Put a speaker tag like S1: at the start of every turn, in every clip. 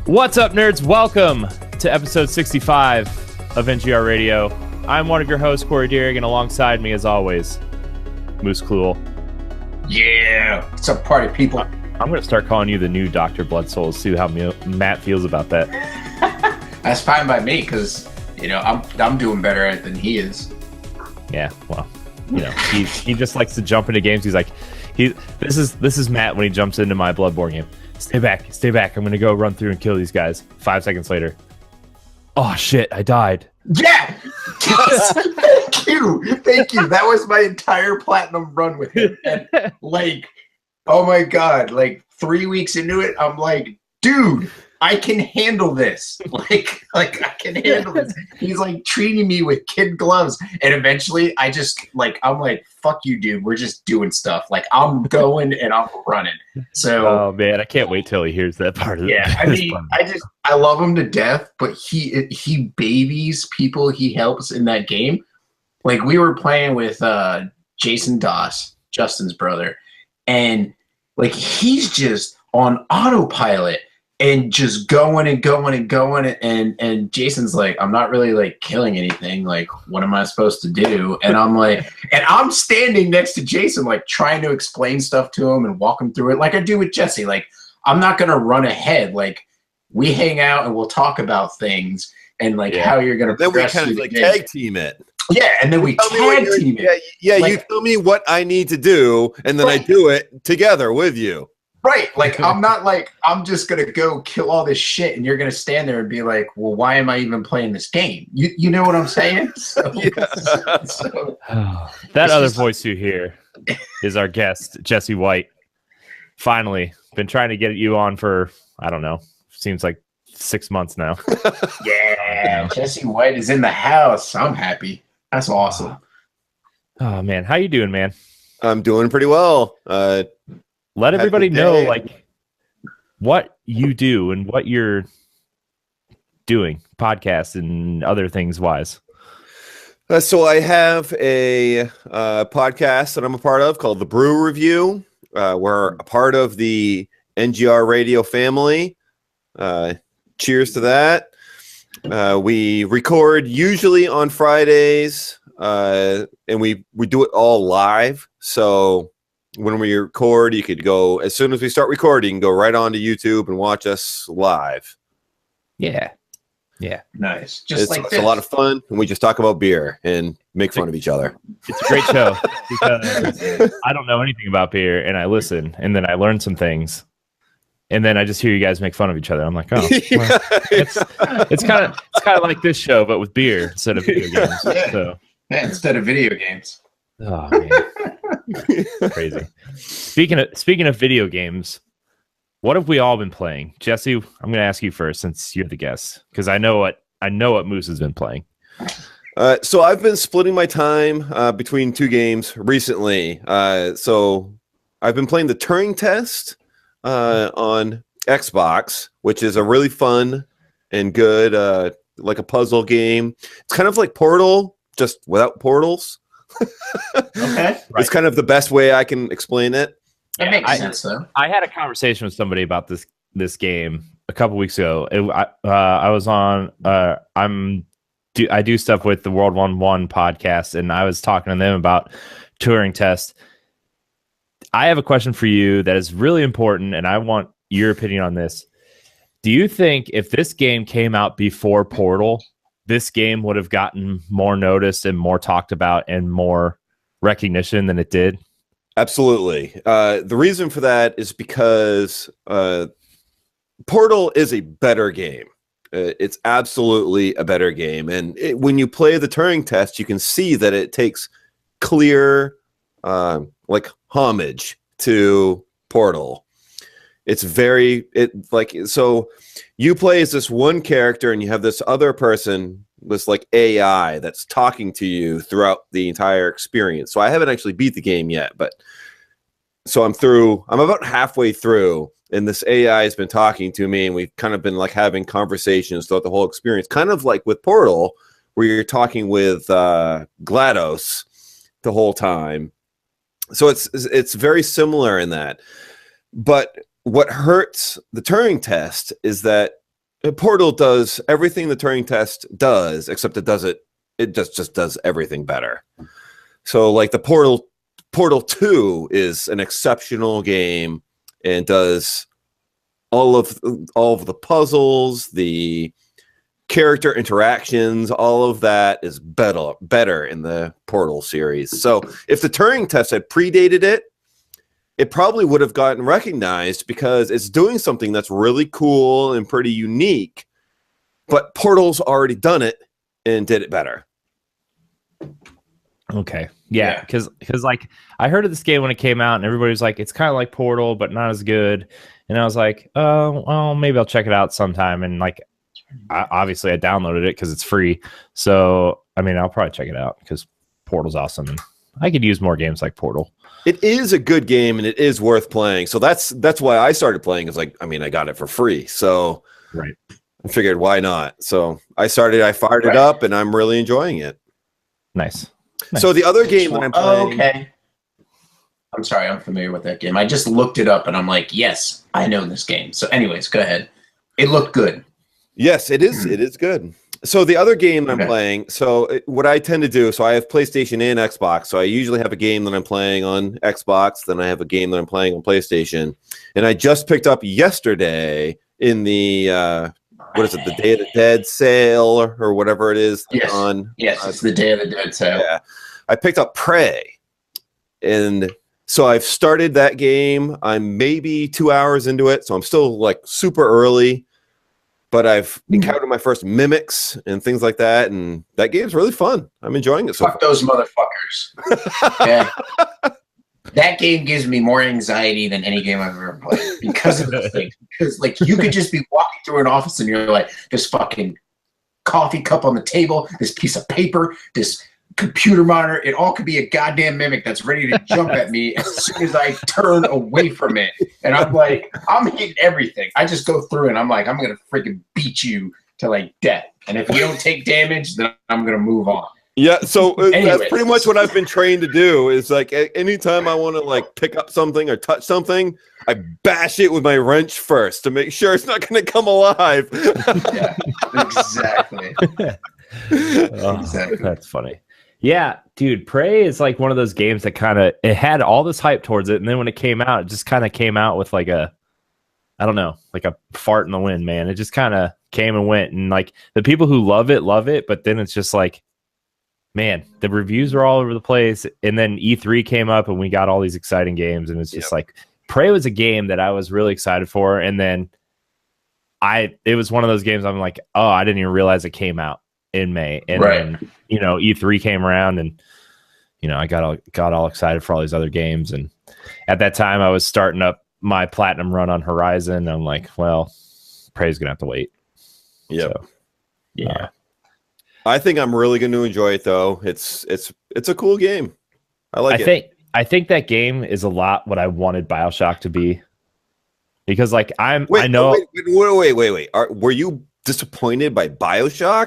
S1: What's up, nerds? Welcome to episode 65 of NGR Radio. I'm one of your hosts, Corey Deering, and alongside me, as always, Moose Kluel.
S2: Yeah, what's up, party people?
S1: I'm going to start calling you the new Dr. Bloodsoul, see how Matt feels about that.
S2: That's fine by me, because, you know, I'm doing better at it than he is.
S1: Yeah, well, you know, he just likes to jump into games. He's like, this is Matt when he jumps into my Bloodborne game. Stay back. I'm going to go run through and kill these guys. 5 seconds later. Oh, shit, I died.
S2: Yeah! Yes! Thank you. That was my entire platinum run with him. And, like, oh my God, like 3 weeks into it, I'm like, dude, I can handle this. Like I can handle this. He's like treating me with kid gloves. And eventually I'm like, fuck you, dude. We're just doing stuff. Like, I'm going and I'm running. So,
S1: oh man, I can't wait till he hears that part of it.
S2: Yeah, I mean, I love him to death, but he babies people he helps in that game. Like, we were playing with Jason Doss, Justin's brother, and like, he's just on autopilot and just going and Jason's like, I'm not really like killing anything, like what am I supposed to do? And I'm like, and I'm standing next to Jason, like trying to explain stuff to him and walk him through it like I do with Jesse. Like, I'm not gonna run ahead. Like, we hang out and we'll talk about things and like how you're gonna progress.
S3: Then we kind of like tag team it.
S2: Yeah, and then we tag team it.
S3: Yeah, like, you tell me what I need to do, and then I do it together with you.
S2: Right, like, I'm not like, I'm just going to go kill all this shit, and you're going to stand there and be like, well, why am I even playing this game? You know what I'm saying? So,
S1: that other voice you hear is our guest, Jesse White. Finally, been trying to get you on for, I don't know, seems like 6 months now.
S2: Yeah, Jesse White is in the house. I'm happy. That's awesome.
S1: Oh, man. How you doing, man?
S3: I'm doing pretty well.
S1: Let everybody know, like, what you do and what you're doing, podcasts and other things wise.
S3: So I have a podcast that I'm a part of called The Brew Review. We're a part of the NGR Radio family. Cheers to that. We record usually on Fridays, and we do it all live. So when we record, you could go, as soon as we start recording, you can go right on to YouTube and watch us live.
S1: Yeah.
S2: Nice.
S3: It's a lot of fun, and we just talk about beer and make fun of each other.
S1: It's a great show because I don't know anything about beer, and I listen, and then I learn some things, and then I just hear you guys make fun of each other. I'm like, oh, well, it's kind of like this show, but with beer instead of video games. So.
S2: Yeah, instead of video games.
S1: Oh man. Crazy. Speaking of video games, what have we all been playing? Jesse, I'm going to ask you first since you're the guest, because I know what Moose has been playing.
S3: So I've been splitting my time between two games recently. So I've been playing the Turing Test on Xbox, which is a really fun and good like a puzzle game. It's kind of like Portal, just without portals.
S2: Okay.
S3: It's kind of the best way I can explain it.
S2: It makes sense, though.
S1: I had a conversation with somebody about this game a couple weeks ago. I was on. I do stuff with the World 1-1 podcast, and I was talking to them about Turing Test. I have a question for you that is really important, and I want your opinion on this. Do you think if this game came out before Portal, this game would have gotten more noticed and more talked about and more recognition than it did?
S3: Absolutely. The reason for that is because Portal is a better game. It's absolutely a better game. And when you play the Turing Test, you can see that it takes clear like homage to Portal. So you play as this one character and you have this other person, this like AI that's talking to you throughout the entire experience. So I haven't actually beat the game yet, but so I'm about halfway through, and this AI has been talking to me, and we've kind of been like having conversations throughout the whole experience, kind of like with Portal, where you're talking with GLaDOS the whole time. So it's very similar in that. But what hurts the Turing Test is that Portal does everything the Turing test does, except it just does everything better. So like the Portal 2 is an exceptional game and does all of the puzzles, the character interactions, all of that is better in the Portal series. So if the Turing test had predated it, it probably would have gotten recognized because it's doing something that's really cool and pretty unique, but Portal's already done it and did it better.
S1: Okay. Yeah, because like I heard of this game when it came out and everybody was like, it's kind of like Portal, but not as good. And I was like, oh, well, maybe I'll check it out sometime. And like, obviously I downloaded it because it's free. So, I mean, I'll probably check it out because Portal's awesome. And I could use more games like Portal.
S3: It is a good game and it is worth playing. So that's why I started playing. Is like, I mean, I got it for free. So
S1: right.
S3: I figured why not? So I fired it up and I'm really enjoying it.
S1: Nice.
S3: So the other game that I'm playing.
S2: Okay. I'm sorry, I'm familiar with that game. I just looked it up and I'm like, yes, I know this game. So anyways, go ahead. It looked good.
S3: Yes, it is. It is good. So the other game I'm playing, what I tend to do, so I have PlayStation and Xbox. So I usually have a game that I'm playing on Xbox, then I have a game that I'm playing on PlayStation. And I just picked up yesterday in the what is it, the Day of the Dead sale or whatever it is.
S2: Yes, it's the Day of the Dead sale.
S3: Yeah, I picked up Prey, and so I've started that game. I'm maybe 2 hours into it, so I'm still like super early. But I've encountered my first mimics and things like that, and that game's really fun. I'm enjoying it so
S2: far. Those motherfuckers. Okay. That game gives me more anxiety than any game I've ever played because of those things. Because like you could just be walking through an office and you're like, this fucking coffee cup on the table, this piece of paper, this computer monitor, it all could be a goddamn mimic that's ready to jump at me as soon as I turn away from it. And I'm like, I'm hitting everything. I just go through and I'm like, I'm gonna freaking beat you to like death. And if you don't take damage, then I'm gonna move on.
S3: Yeah, so that's pretty much what I've been trained to do. Is like anytime I want to like pick up something or touch something, I bash it with my wrench first to make sure it's not going to come alive.
S2: Yeah, exactly.
S1: Exactly. That's funny. Yeah, dude, Prey is like one of those games that it had all this hype towards it, and then when it came out, it just kind of came out with like I don't know, like a fart in the wind, man. It just kind of came and went, and like the people who love it, but then it's just like, man, the reviews are all over the place, and then E3 came up, and we got all these exciting games, and it's just like Prey was a game that I was really excited for, and then it was one of those games I'm like, oh, I didn't even realize it came out in May, and then E3 came around, and I got all excited for all these other games, and at that time I was starting up my platinum run on Horizon, and I'm like, well, Prey's gonna have to wait.
S3: Yeah,
S1: so, yeah.
S3: I think I'm really going to enjoy it, though. It's a cool game. I like it.
S1: I think that game is a lot what I wanted BioShock to be, because like I know.
S3: Wait. Were you disappointed by BioShock?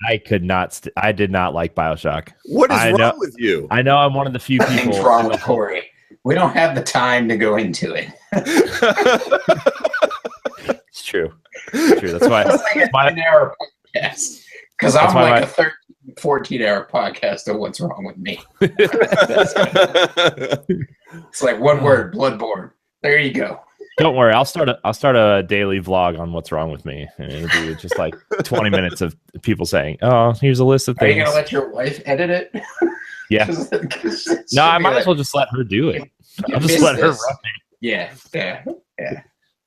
S1: I could not. I did not like BioShock.
S3: What is wrong with you?
S1: I know I'm one of the few people.
S2: Nothing's wrong with Corey. We don't have the time to go into it.
S1: It's true. That's why.
S2: It's like an hour podcast. Because I'm like a 13, 14-hour podcast of what's wrong with me. It's like one word, Bloodborne. There you go.
S1: Don't worry, I'll start a daily vlog on what's wrong with me, and it'll be just like 20 minutes of people saying, "Oh, here's a list of things."
S2: Are you gonna let your wife edit it?
S1: Yeah. No, I might as well just let her do it. I'll just let her run it.
S2: Yeah.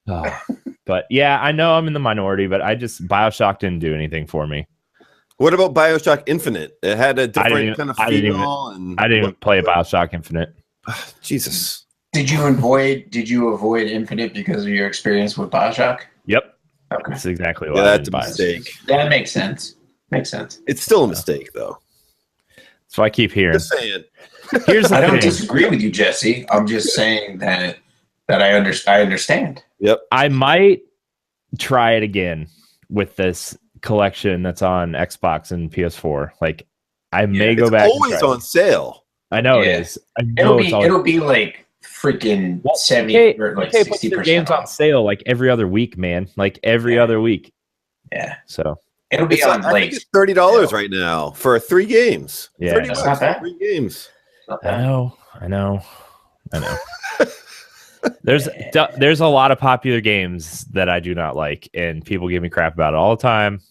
S1: Oh, but yeah, I know I'm in the minority, but BioShock didn't do anything for me.
S3: What about BioShock Infinite? It had a different kind of feel.
S1: I didn't even play BioShock Infinite.
S3: Jesus.
S2: Did you avoid Infinite because of your experience with BioShock?
S1: Yep.
S2: Okay.
S1: That's exactly why.
S3: That's a mistake.
S2: That makes sense.
S3: It's still a mistake, though.
S1: So I keep hearing.
S3: Just saying.
S2: I don't disagree with you, Jesse. I'm just saying that I understand.
S3: Yep.
S1: I might try it again with this collection that's on Xbox and PS4. Like, I may go back.
S3: It's always on sale.
S1: I know it is.
S2: It'll be like freaking 70 or like 60%
S1: games on sale like every other week, man. Like every other week.
S2: Yeah.
S1: So
S2: it'll be on
S3: I think it's $30 right now for 3 games.
S1: Yeah,
S3: $30
S2: that's not bad.
S3: for 3 games.
S1: I know. There's a lot of popular games that I do not like, and people give me crap about it all the time.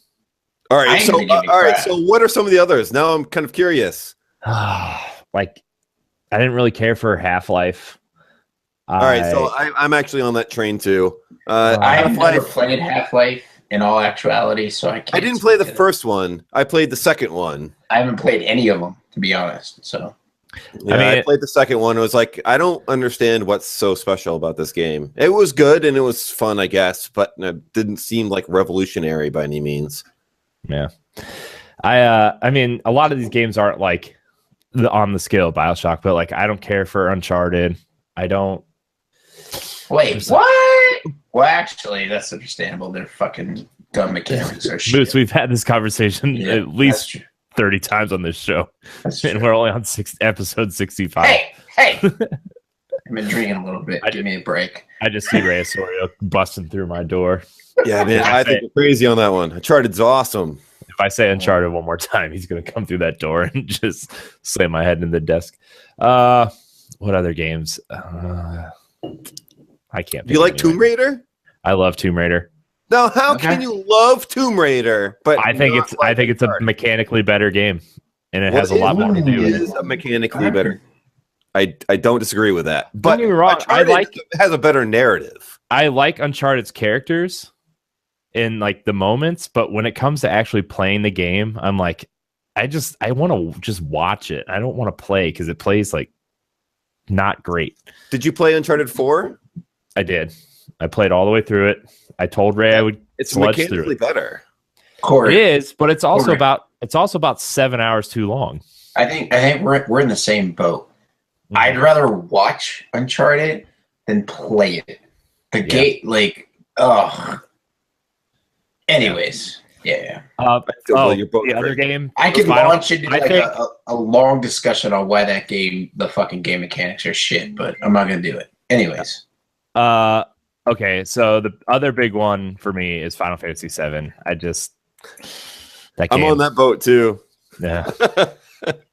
S3: All right, so what are some of the others? Now I'm kind of curious.
S1: Like, I didn't really care for Half-Life.
S3: All right, so I'm actually on that train too.
S2: I have never played Half-Life in all actuality, so I
S3: didn't play the first one. I played the second one.
S2: I haven't played any of them, to be honest. So
S3: yeah, I played the second one. It was like, I don't understand what's so special about this game. It was good and it was fun, I guess, but it didn't seem like revolutionary by any means.
S1: Yeah. I mean, a lot of these games aren't like on the scale of BioShock, but like, I don't care for Uncharted. I don't.
S2: Wait, what? Well, actually, that's understandable. Their fucking gun mechanics are shit.
S1: Moose, we've had this conversation at least 30 times on this show. And we're only on episode 65.
S2: Hey! I've been drinking a little bit. Give me a break.
S1: I just see Ray Osorio busting through my door.
S3: Yeah, man, I think you're crazy on that one. Uncharted's awesome.
S1: If I say Uncharted one more time, he's going to come through that door and just slam my head in the desk. What other games? I can't.
S3: Do you like Tomb Raider?
S1: I love Tomb Raider.
S3: Now, how can you love Tomb Raider? But
S1: I think it's a mechanically better game, and it has a lot more to do with it.
S3: It is a mechanically better. I don't disagree with that. But
S1: don't get me wrong,
S3: it has a better narrative.
S1: I like Uncharted's characters in like the moments, but when it comes to actually playing the game, I'm like, I want to just watch it. I don't want to play because it plays like not great.
S3: Did you play Uncharted 4?
S1: I did. I played all the way through it. I told Ray I would.
S3: It's mechanically better.
S1: It is, but it's also about 7 hours too long.
S2: I think we're in the same boat. Mm-hmm. I'd rather watch Uncharted than play it. The game, like, Anyways, yeah.
S1: The other game.
S2: I could launch into like a long discussion on why the fucking game mechanics are shit, but I'm not gonna do it. Anyways.
S1: Okay, so the other big one for me is Final Fantasy VII. I'm
S3: on that boat too.
S1: Yeah.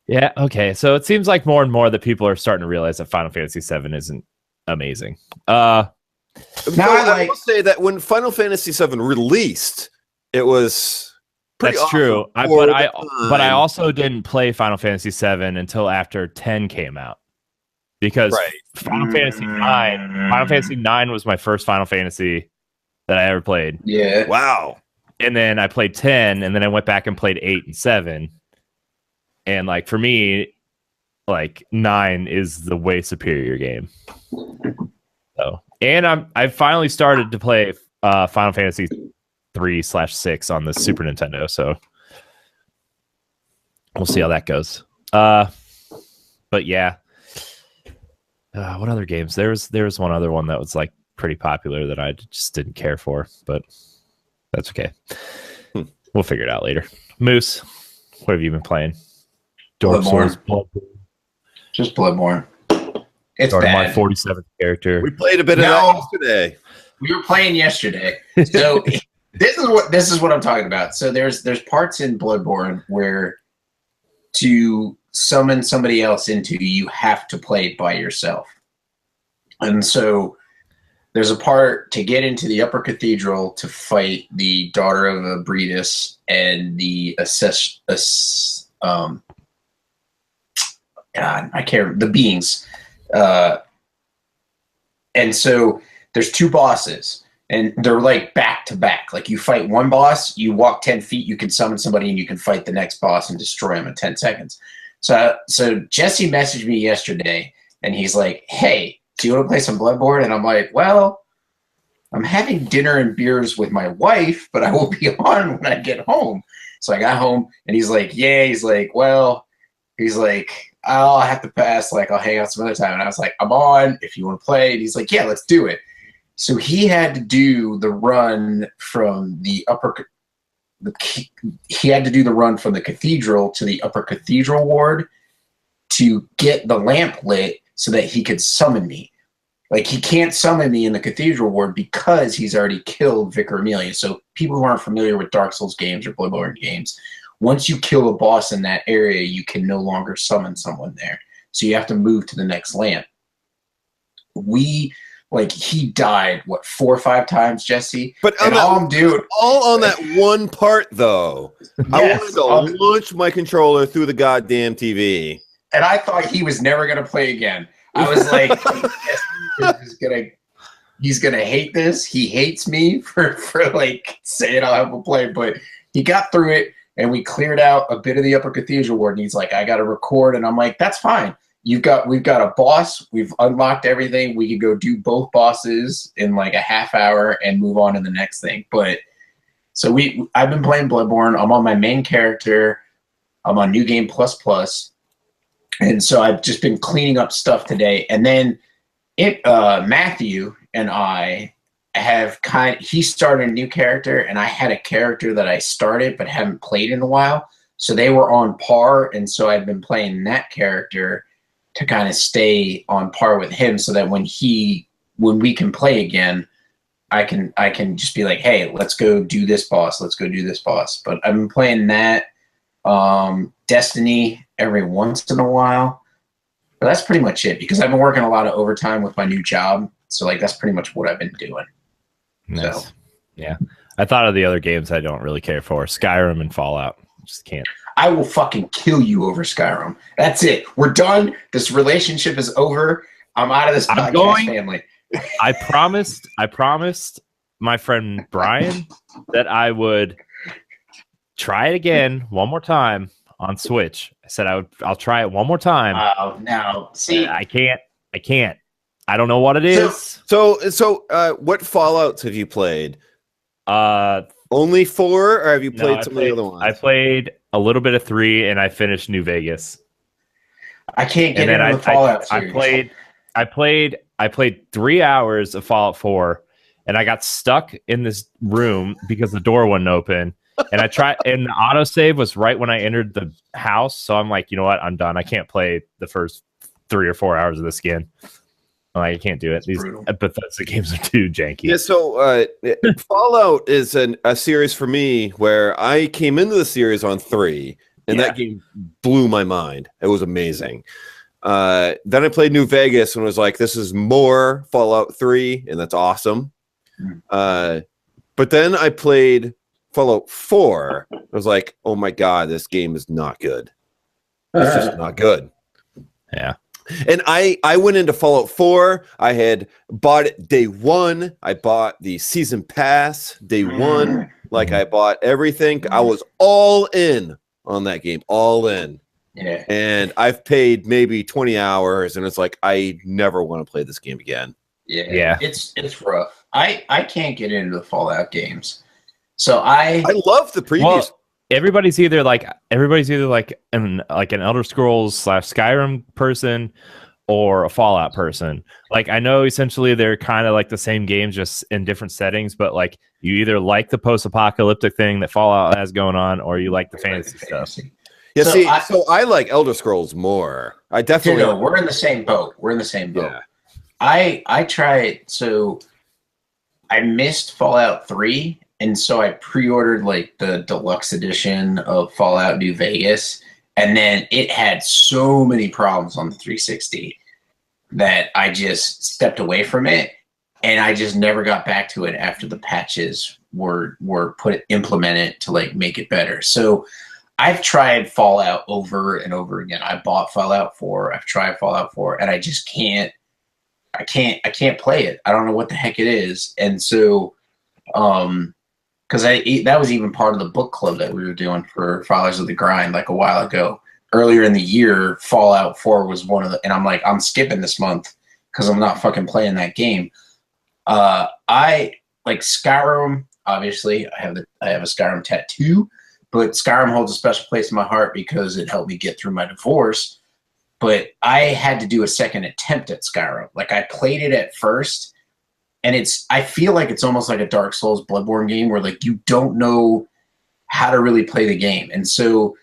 S1: Yeah, okay. So it seems like more and more that people are starting to realize that Final Fantasy VII isn't amazing.
S3: I will say that when Final Fantasy VII released, it was pretty
S1: That's true. But I also didn't play Final Fantasy VII until after 10 came out. Because Final Fantasy IX was my first Final Fantasy that I ever played.
S2: Yeah.
S3: Wow.
S1: And then I played 10, and then I went back and played 8 and 7. And like for me, like 9 is the way superior game. So, and I finally started to play Final Fantasy 3/6 on the Super Nintendo. So we'll see how that goes. But yeah. What other games? There was one other one that was like pretty popular that I just didn't care for, but that's okay. We'll figure it out later. Moose, what have you been playing?
S2: Bloodborne. Just Bloodborne. It's bad.
S1: My 47th character.
S3: We played a bit of that yesterday.
S2: We were playing yesterday. So this is what I'm talking about. So there's parts in Bloodborne where to summon somebody else into, you have to play by yourself. And so there's a part to get into the upper cathedral to fight the daughter of Abretus and the the beings. And so there's 2 bosses, and they're like back to back. Like you fight one boss, you walk 10 feet, you can summon somebody, and you can fight the next boss and destroy him in 10 seconds. So Jesse messaged me yesterday, and he's like, "Hey, do you want to play some Bloodborne?" And I'm like, "Well, I'm having dinner and beers with my wife, but I will be on when I get home." So I got home, and he's like, "Yeah." He's like, "Well," he's like, "I'll have to pass. Like, I'll hang out some other time." And I was like, "I'm on if you want to play." And he's like, "Yeah, let's do it." So he had to do the run from the cathedral to the upper cathedral ward to get the lamp lit so that he could summon me. Like, he can't summon me in the Cathedral Ward because he's already killed Vicar Amelia. So people who aren't familiar with Dark Souls games or Bloodborne games, once you kill a boss in that area, you can no longer summon someone there. So you have to move to the next land. He died, 4 or 5 times, Jesse?
S3: But
S2: and all I'm doing...
S3: all on that one part, though.
S2: Yes,
S3: I wanted to launch my controller through the goddamn TV.
S2: And I thought he was never going to play again. I was like, he's gonna hate this. He hates me for saying I'll have a play, but he got through it and we cleared out a bit of the Upper Cathedral Ward. And he's like, I got to record, and I'm like, that's fine. We've got a boss. We've unlocked everything. We could go do both bosses in like a half hour and move on to the next thing. But so I've been playing Bloodborne. I'm on my main character. I'm on New Game Plus. And so I've just been cleaning up stuff today. And then Matthew and I he started a new character, and I had a character that I started but haven't played in a while. So they were on par. And so I've been playing that character to kind of stay on par with him, so that when we can play again, I can just be like, hey, let's go do this boss. Let's go do this boss. But I've been playing that. Destiny every once in a while, but that's pretty much it, because I've been working a lot of overtime with my new job, so that's pretty much what I've been doing.
S1: Nice.
S2: So
S1: yeah, I thought of the other games I don't really care for: Skyrim and Fallout. Just can't.
S2: I will fucking kill you over Skyrim. That's it. We're done. This relationship is over. I'm out of this podcast family.
S1: I promised my friend Brian that I would try it again one more time on Switch. I said I'll try it one more time.
S2: Oh, no. See,
S1: I can't. I don't know what it is.
S3: So what Fallouts have you played? Only 4, or have you played some of the other ones?
S1: I played a little bit of 3, and I finished New Vegas.
S2: I can't get into the Fallout series.
S1: I played 3 hours of Fallout 4, and I got stuck in this room because the door wouldn't open. And I tried, and the autosave was right when I entered the house. So I'm like, you know what? I'm done. I can't play the first 3 or 4 hours of this again. I can't do it. These Bethesda games are too janky.
S3: Yeah, so Fallout is a series for me where I came into the series on 3, and that game blew my mind. It was amazing. Then I played New Vegas and was like, this is more Fallout 3, and that's awesome. But then I played Fallout 4. I was like, oh my God, this game is not good. It's just not good.
S1: Yeah.
S3: And I went into Fallout 4. I had bought it day 1. I bought the season pass day 1. Like, I bought everything. I was all in on that game, all in.
S2: Yeah.
S3: And I've paid maybe 20 hours, and it's like, I never want to play this game again.
S2: Yeah. It's rough. I can't get into the Fallout games. So I
S3: love the previous.
S1: Well, everybody's either like an Elder Scrolls / Skyrim person or a Fallout person. Like, I know essentially they're kind of like the same games, just in different settings, but like, you either like the post-apocalyptic thing that Fallout has going on, or you like the fantasy stuff.
S3: Yeah, so I like Elder Scrolls more. I definitely.
S2: We're in the same boat. Yeah. I tried. So I missed Fallout 3. And so I pre-ordered like the deluxe edition of Fallout New Vegas, and then it had so many problems on the 360 that I just stepped away from it, and I just never got back to it after the patches were implemented to like make it better. So I've tried Fallout over and over again. I bought Fallout 4. I've tried Fallout 4, and I just can't. I can't play it. I don't know what the heck it is, and so because that was even part of the book club that we were doing for Fathers of the Grind like a while ago. Earlier in the year, Fallout 4 was one of the, and I'm like, I'm skipping this month because I'm not fucking playing that game. I like Skyrim. Obviously, I have a Skyrim tattoo, but Skyrim holds a special place in my heart because it helped me get through my divorce. But I had to do a second attempt at Skyrim. Like, I played it at first, and I feel like it's almost like a Dark Souls Bloodborne game where like you don't know how to really play the game. And so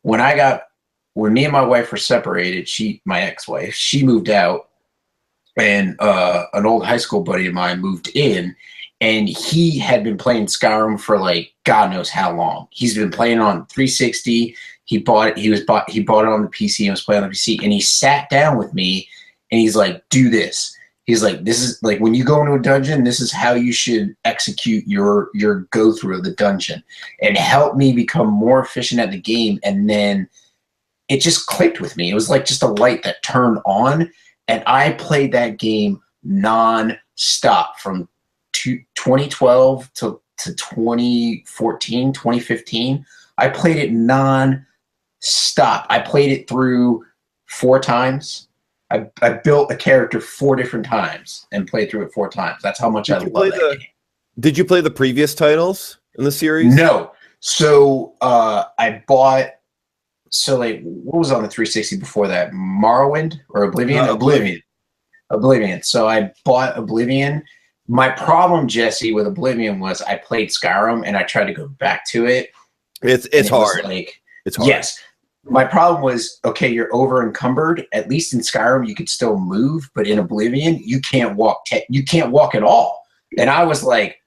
S2: when me and my wife were separated, my ex-wife, she moved out, and an old high school buddy of mine moved in, and he had been playing Skyrim for like God knows how long. He's been playing on 360. He bought it. He bought it on the PC and was playing on the PC. And he sat down with me, and he's like, "Do this." He's like, "This is like when you go into a dungeon. This is how you should execute your go through of the dungeon," and helped me become more efficient at the game. And then it just clicked with me. It was like just a light that turned on, and I played that game non-stop from 2012 to 2014, 2015. I played it non-stop. I played it through 4 times. I built a character 4 different times and played through it 4 times. That's how much I love that game.
S3: Did you play the previous titles in the series?
S2: No. So I bought. So like, what was on the 360 before that? Morrowind or Oblivion? Oblivion. So I bought Oblivion. My problem, Jesse, with Oblivion was I played Skyrim and I tried to go back to it.
S3: It's hard.
S2: It's hard. Yes. My problem was, okay, you're over encumbered. At least in Skyrim, you could still move, but in Oblivion, you can't walk. You can't walk at all. And I was like,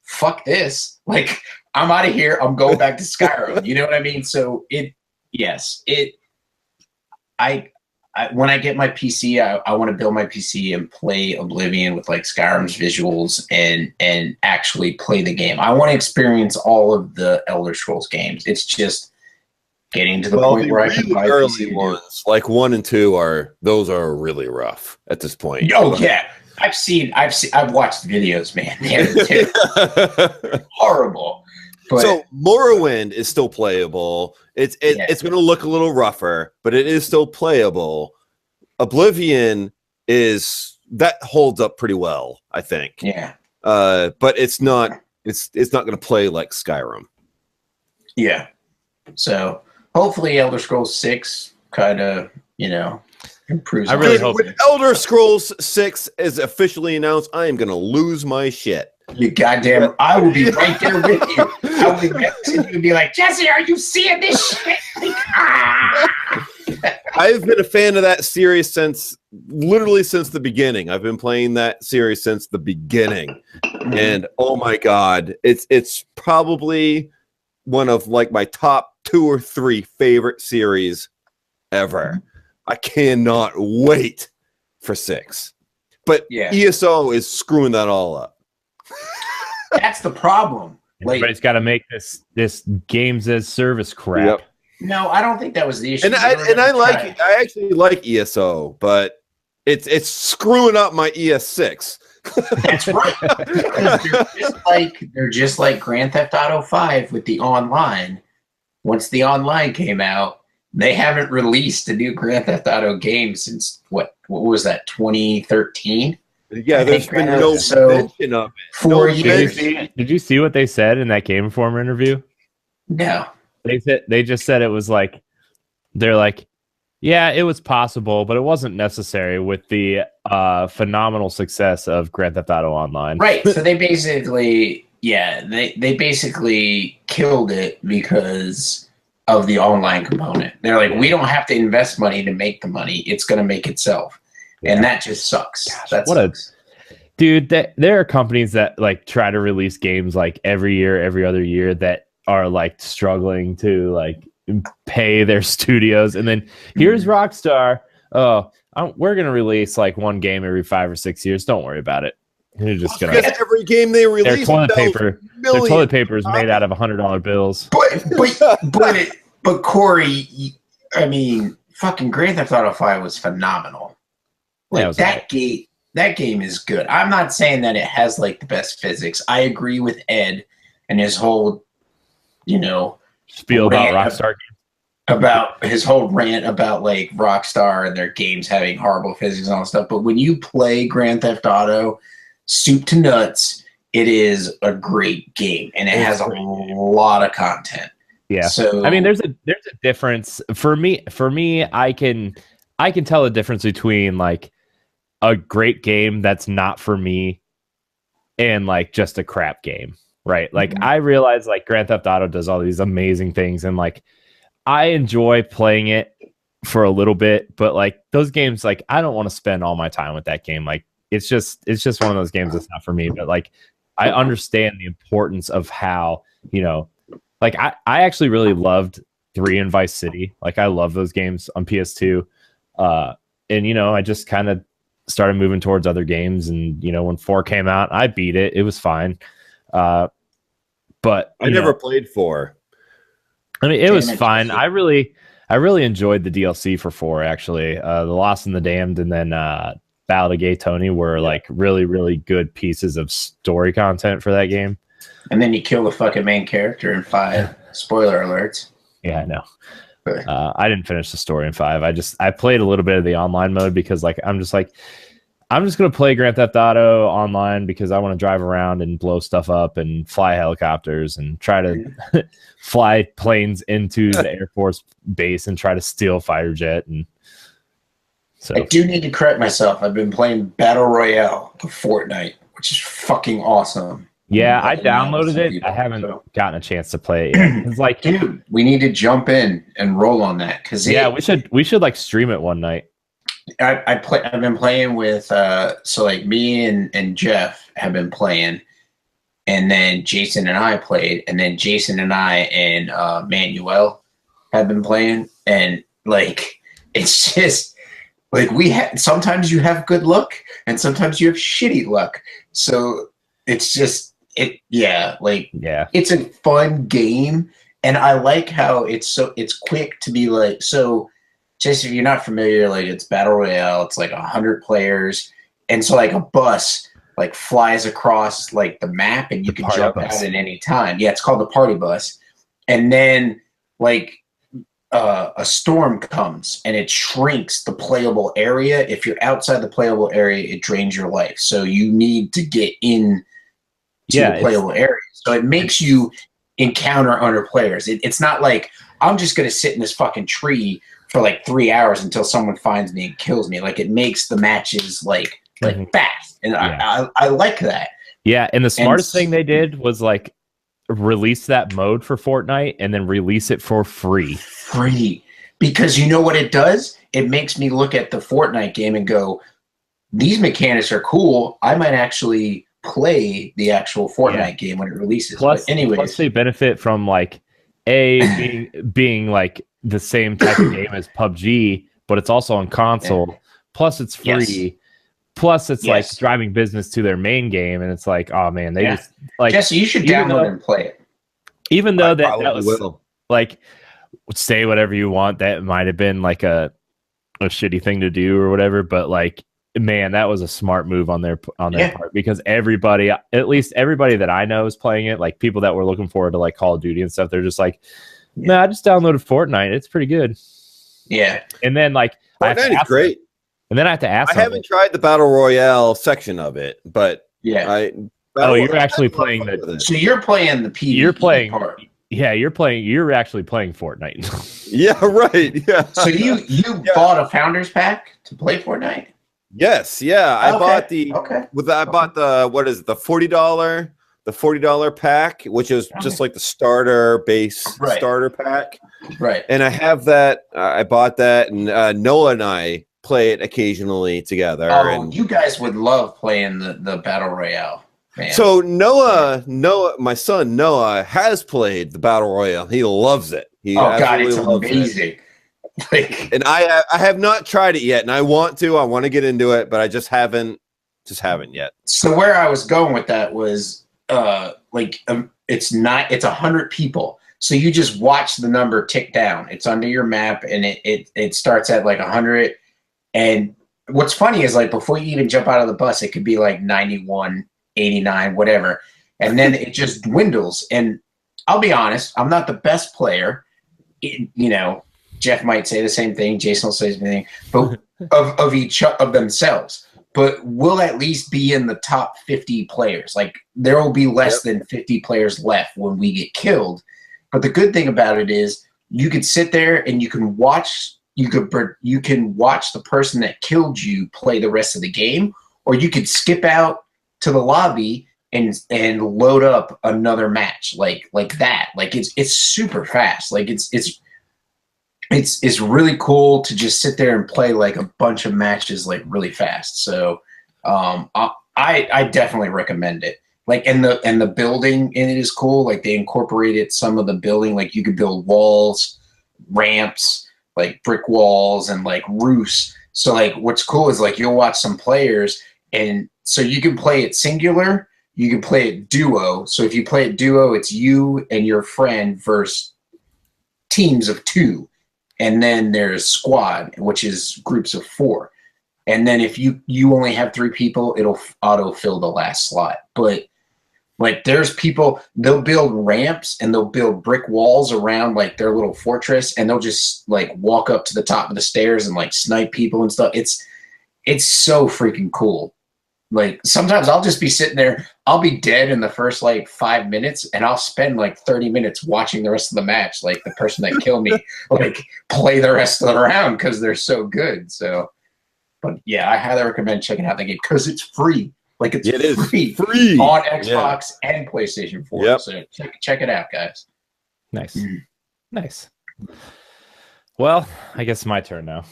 S2: "Fuck this! Like, I'm out of here. I'm going back to Skyrim." You know what I mean? So when I get my PC, I want to build my PC and play Oblivion with like Skyrim's visuals and actually play the game. I want to experience all of the Elder Scrolls games. It's just getting to the point where I can buy
S3: early ones, like 1 and 2 are really rough at this point.
S2: Oh yeah, I've watched videos, man. They're horrible. But,
S3: so Morrowind is still playable. It's going to look a little rougher, but it is still playable. Oblivion that holds up pretty well, I think.
S2: Yeah.
S3: But it's not going to play like Skyrim.
S2: Yeah. So hopefully Elder Scrolls 6 kind of, improves.
S1: I really hope
S3: when Elder Scrolls 6 is officially announced, I am going to lose my shit.
S2: You goddamn! I will be right there with you. I will be messaging you and be like, "Jesse, are you seeing this shit?"
S3: I've been a fan of that series since the beginning. I've been playing that series since the beginning, and oh my god, it's probably one of like my top 2 or 3 favorite series ever. I cannot wait for 6, but ESO is screwing that all up.
S2: That's the problem.
S1: Everybody's got to make this games as service crap.
S3: Yep.
S2: No, I don't think that was the issue.
S3: And I actually like ESO, but it's screwing up my ES6.
S2: That's right. They're just like Grand Theft Auto 5 with the online. Once the online came out, they haven't released a new Grand Theft Auto game since what was that, 2013?
S3: Yeah, there's been no mention of it.
S2: 4 years.
S1: Did you see what they said in that Game Informer interview?
S2: No.
S1: They just said it was like, they're like, yeah, it was possible, but it wasn't necessary with the phenomenal success of Grand Theft Auto Online.
S2: Right. So they basically, they basically killed it because of the online component. They're like, we don't have to invest money to make the money. It's going to make itself. And that just sucks.
S1: Dude, there are companies that like try to release games like every year, every other year that are like struggling to like pay their studios. And then here's Rockstar. We're going to release like one game every 5 or 6 years. Don't worry about it. You're just going
S3: to every game they release.
S1: Their toilet paper is made out of $100 bills.
S2: But Corey, I mean, fucking Grand Theft Auto 5 was phenomenal. Like that game is good. I'm not saying that it has like the best physics. I agree with Ed and his whole,
S1: spiel about Rockstar,
S2: about his whole rant about like Rockstar and their games having horrible physics and all that stuff. But when you play Grand Theft Auto, soup to nuts, it is a great game and it has a lot of content.
S1: Yeah.
S2: So
S1: I mean, there's a difference for me. I can tell the difference between like a great game that's not for me and like just a crap game, right? Like I realize like Grand Theft Auto does all these amazing things and like I enjoy playing it for a little bit, but like those games, like I don't want to spend all my time with that game. Like it's just one of those games that's not for me. But like I understand the importance of how, you know, like I actually really loved 3 and Vice City. Like I love those games on PS2. And you know, I just kind of started moving towards other games, and you know, when 4 came out, I beat it. It was fine. But
S3: I never played 4.
S1: I mean, it was fine. I really enjoyed the DLC for 4, actually. The Lost and the Damned, and then Battle of Gay Tony were like really, really good pieces of story content for that game.
S2: And then you kill the fucking main character in 5. Spoiler alerts.
S1: Yeah, I know. I didn't finish the story in 5. I played a little bit of the online mode because like I'm just gonna play Grand Theft Auto online because I want to drive around and blow stuff up and fly helicopters and try to fly planes into the Air Force base and try to steal fighter jet. And so
S2: I do need to correct myself. I've been playing Battle Royale of Fortnite, which is fucking awesome.
S1: Yeah, I downloaded it. I haven't gotten a chance to play it yet. It's like,
S2: dude, we need to jump in and roll on that because
S1: we should like stream it one night.
S2: I've been playing with so like me and Jeff have been playing, and then Jason and I played, and then Jason and I and Manuel have been playing, and like it's just like sometimes you have good luck and sometimes you have shitty luck. So it's just it's a fun game, and I like how it's quick to be like so. Just if you're not familiar, like it's Battle Royale, it's like 100 players, and so like a bus like flies across like the map, and you can jump out at any time. Yeah, it's called the party bus, and then like a storm comes and it shrinks the playable area. If you're outside the playable area, it drains your life, so you need to get in to the playable area. So it makes you encounter other players. It's not like I'm just gonna sit in this fucking tree for like 3 hours until someone finds me and kills me. Like it makes the matches like fast, and I like that.
S1: Yeah, and the smartest thing they did was like release that mode for Fortnite and then release it for free.
S2: Because you know what it does? It makes me look at the Fortnite game and go, these mechanics are cool. I might actually play the actual Fortnite game when it releases.
S1: Plus they benefit from like being like the same type of game as PUBG, but it's also on console. Yeah. Plus it's free. Yes. Plus it's like driving business to their main game, and it's like, oh man, they just like
S2: Jesse, you should download and play it.
S1: Even though that was like, say whatever you want, that might have been like a shitty thing to do or whatever, but like, man, that was a smart move on their part, because everybody, at least everybody that I know is playing it, like people that were looking forward to like Call of Duty and stuff, they're just like, nah, I just downloaded Fortnite. It's pretty good.
S2: Yeah.
S1: And then like
S3: Fortnite is great.
S1: And then I have to ask.
S3: I haven't tried the Battle Royale section of it, but
S1: you're actually playing the.
S2: So you're playing the PvE.
S1: You're playing
S2: part.
S1: Yeah, you're actually playing Fortnite.
S3: Yeah, right. Yeah.
S2: So you bought a founders pack to play Fortnite?
S3: Yes, yeah. I bought the what is it, the $40 pack, which is just like the starter pack.
S2: Right.
S3: And I have that. I bought that, and Noah and I play it occasionally together.
S2: Oh,
S3: and
S2: you guys would love playing the Battle Royale. Man.
S3: So Noah, my son Noah has played the Battle Royale. He loves it.
S2: It's amazing.
S3: And I have not tried it yet, and I want to. I want to get into it, but I just haven't yet.
S2: So where I was going with that was it's 100 people. So you just watch the number tick down. It's under your map, and it starts at like 100. And what's funny is like before you even jump out of the bus, it could be like 91, 89, whatever. And then it just dwindles. And I'll be honest, I'm not the best player. Jeff might say the same thing. Jason will say the same thing. But of each of themselves. But we'll at least be in the top 50 players. Like there will be less than 50 players left when we get killed. But the good thing about it is you could sit there and you can watch. You can watch the person that killed you play the rest of the game, or you could skip out to the lobby and load up another match like that. Like it's super fast. Like it's it's really cool to just sit there and play like a bunch of matches like really fast. So I definitely recommend it. Like and the building in it is cool. Like they incorporated some of the building, like you could build walls, ramps, like brick walls and like roofs. So like what's cool is like you'll watch some players and so you can play it singular, you can play it duo. So if you play it duo, it's you and your friend versus teams of 2. And then there's squad, which is groups of 4. And then if you only have 3 people, it'll auto fill the last slot. But like there's people, they'll build ramps and they'll build brick walls around like their little fortress, and they'll just like walk up to the top of the stairs and like snipe people and stuff. It's so freaking cool. Like sometimes I'll just be sitting there, I'll be dead in the first like 5 minutes, and I'll spend like 30 minutes watching the rest of the match, like the person that killed me like play the rest of the round because they're so good. So, but yeah, I highly recommend checking out the game because it's free. Like it's free on Xbox and PlayStation 4. Yep. So check it out, guys.
S1: Nice. Nice. Well, I guess it's my turn now.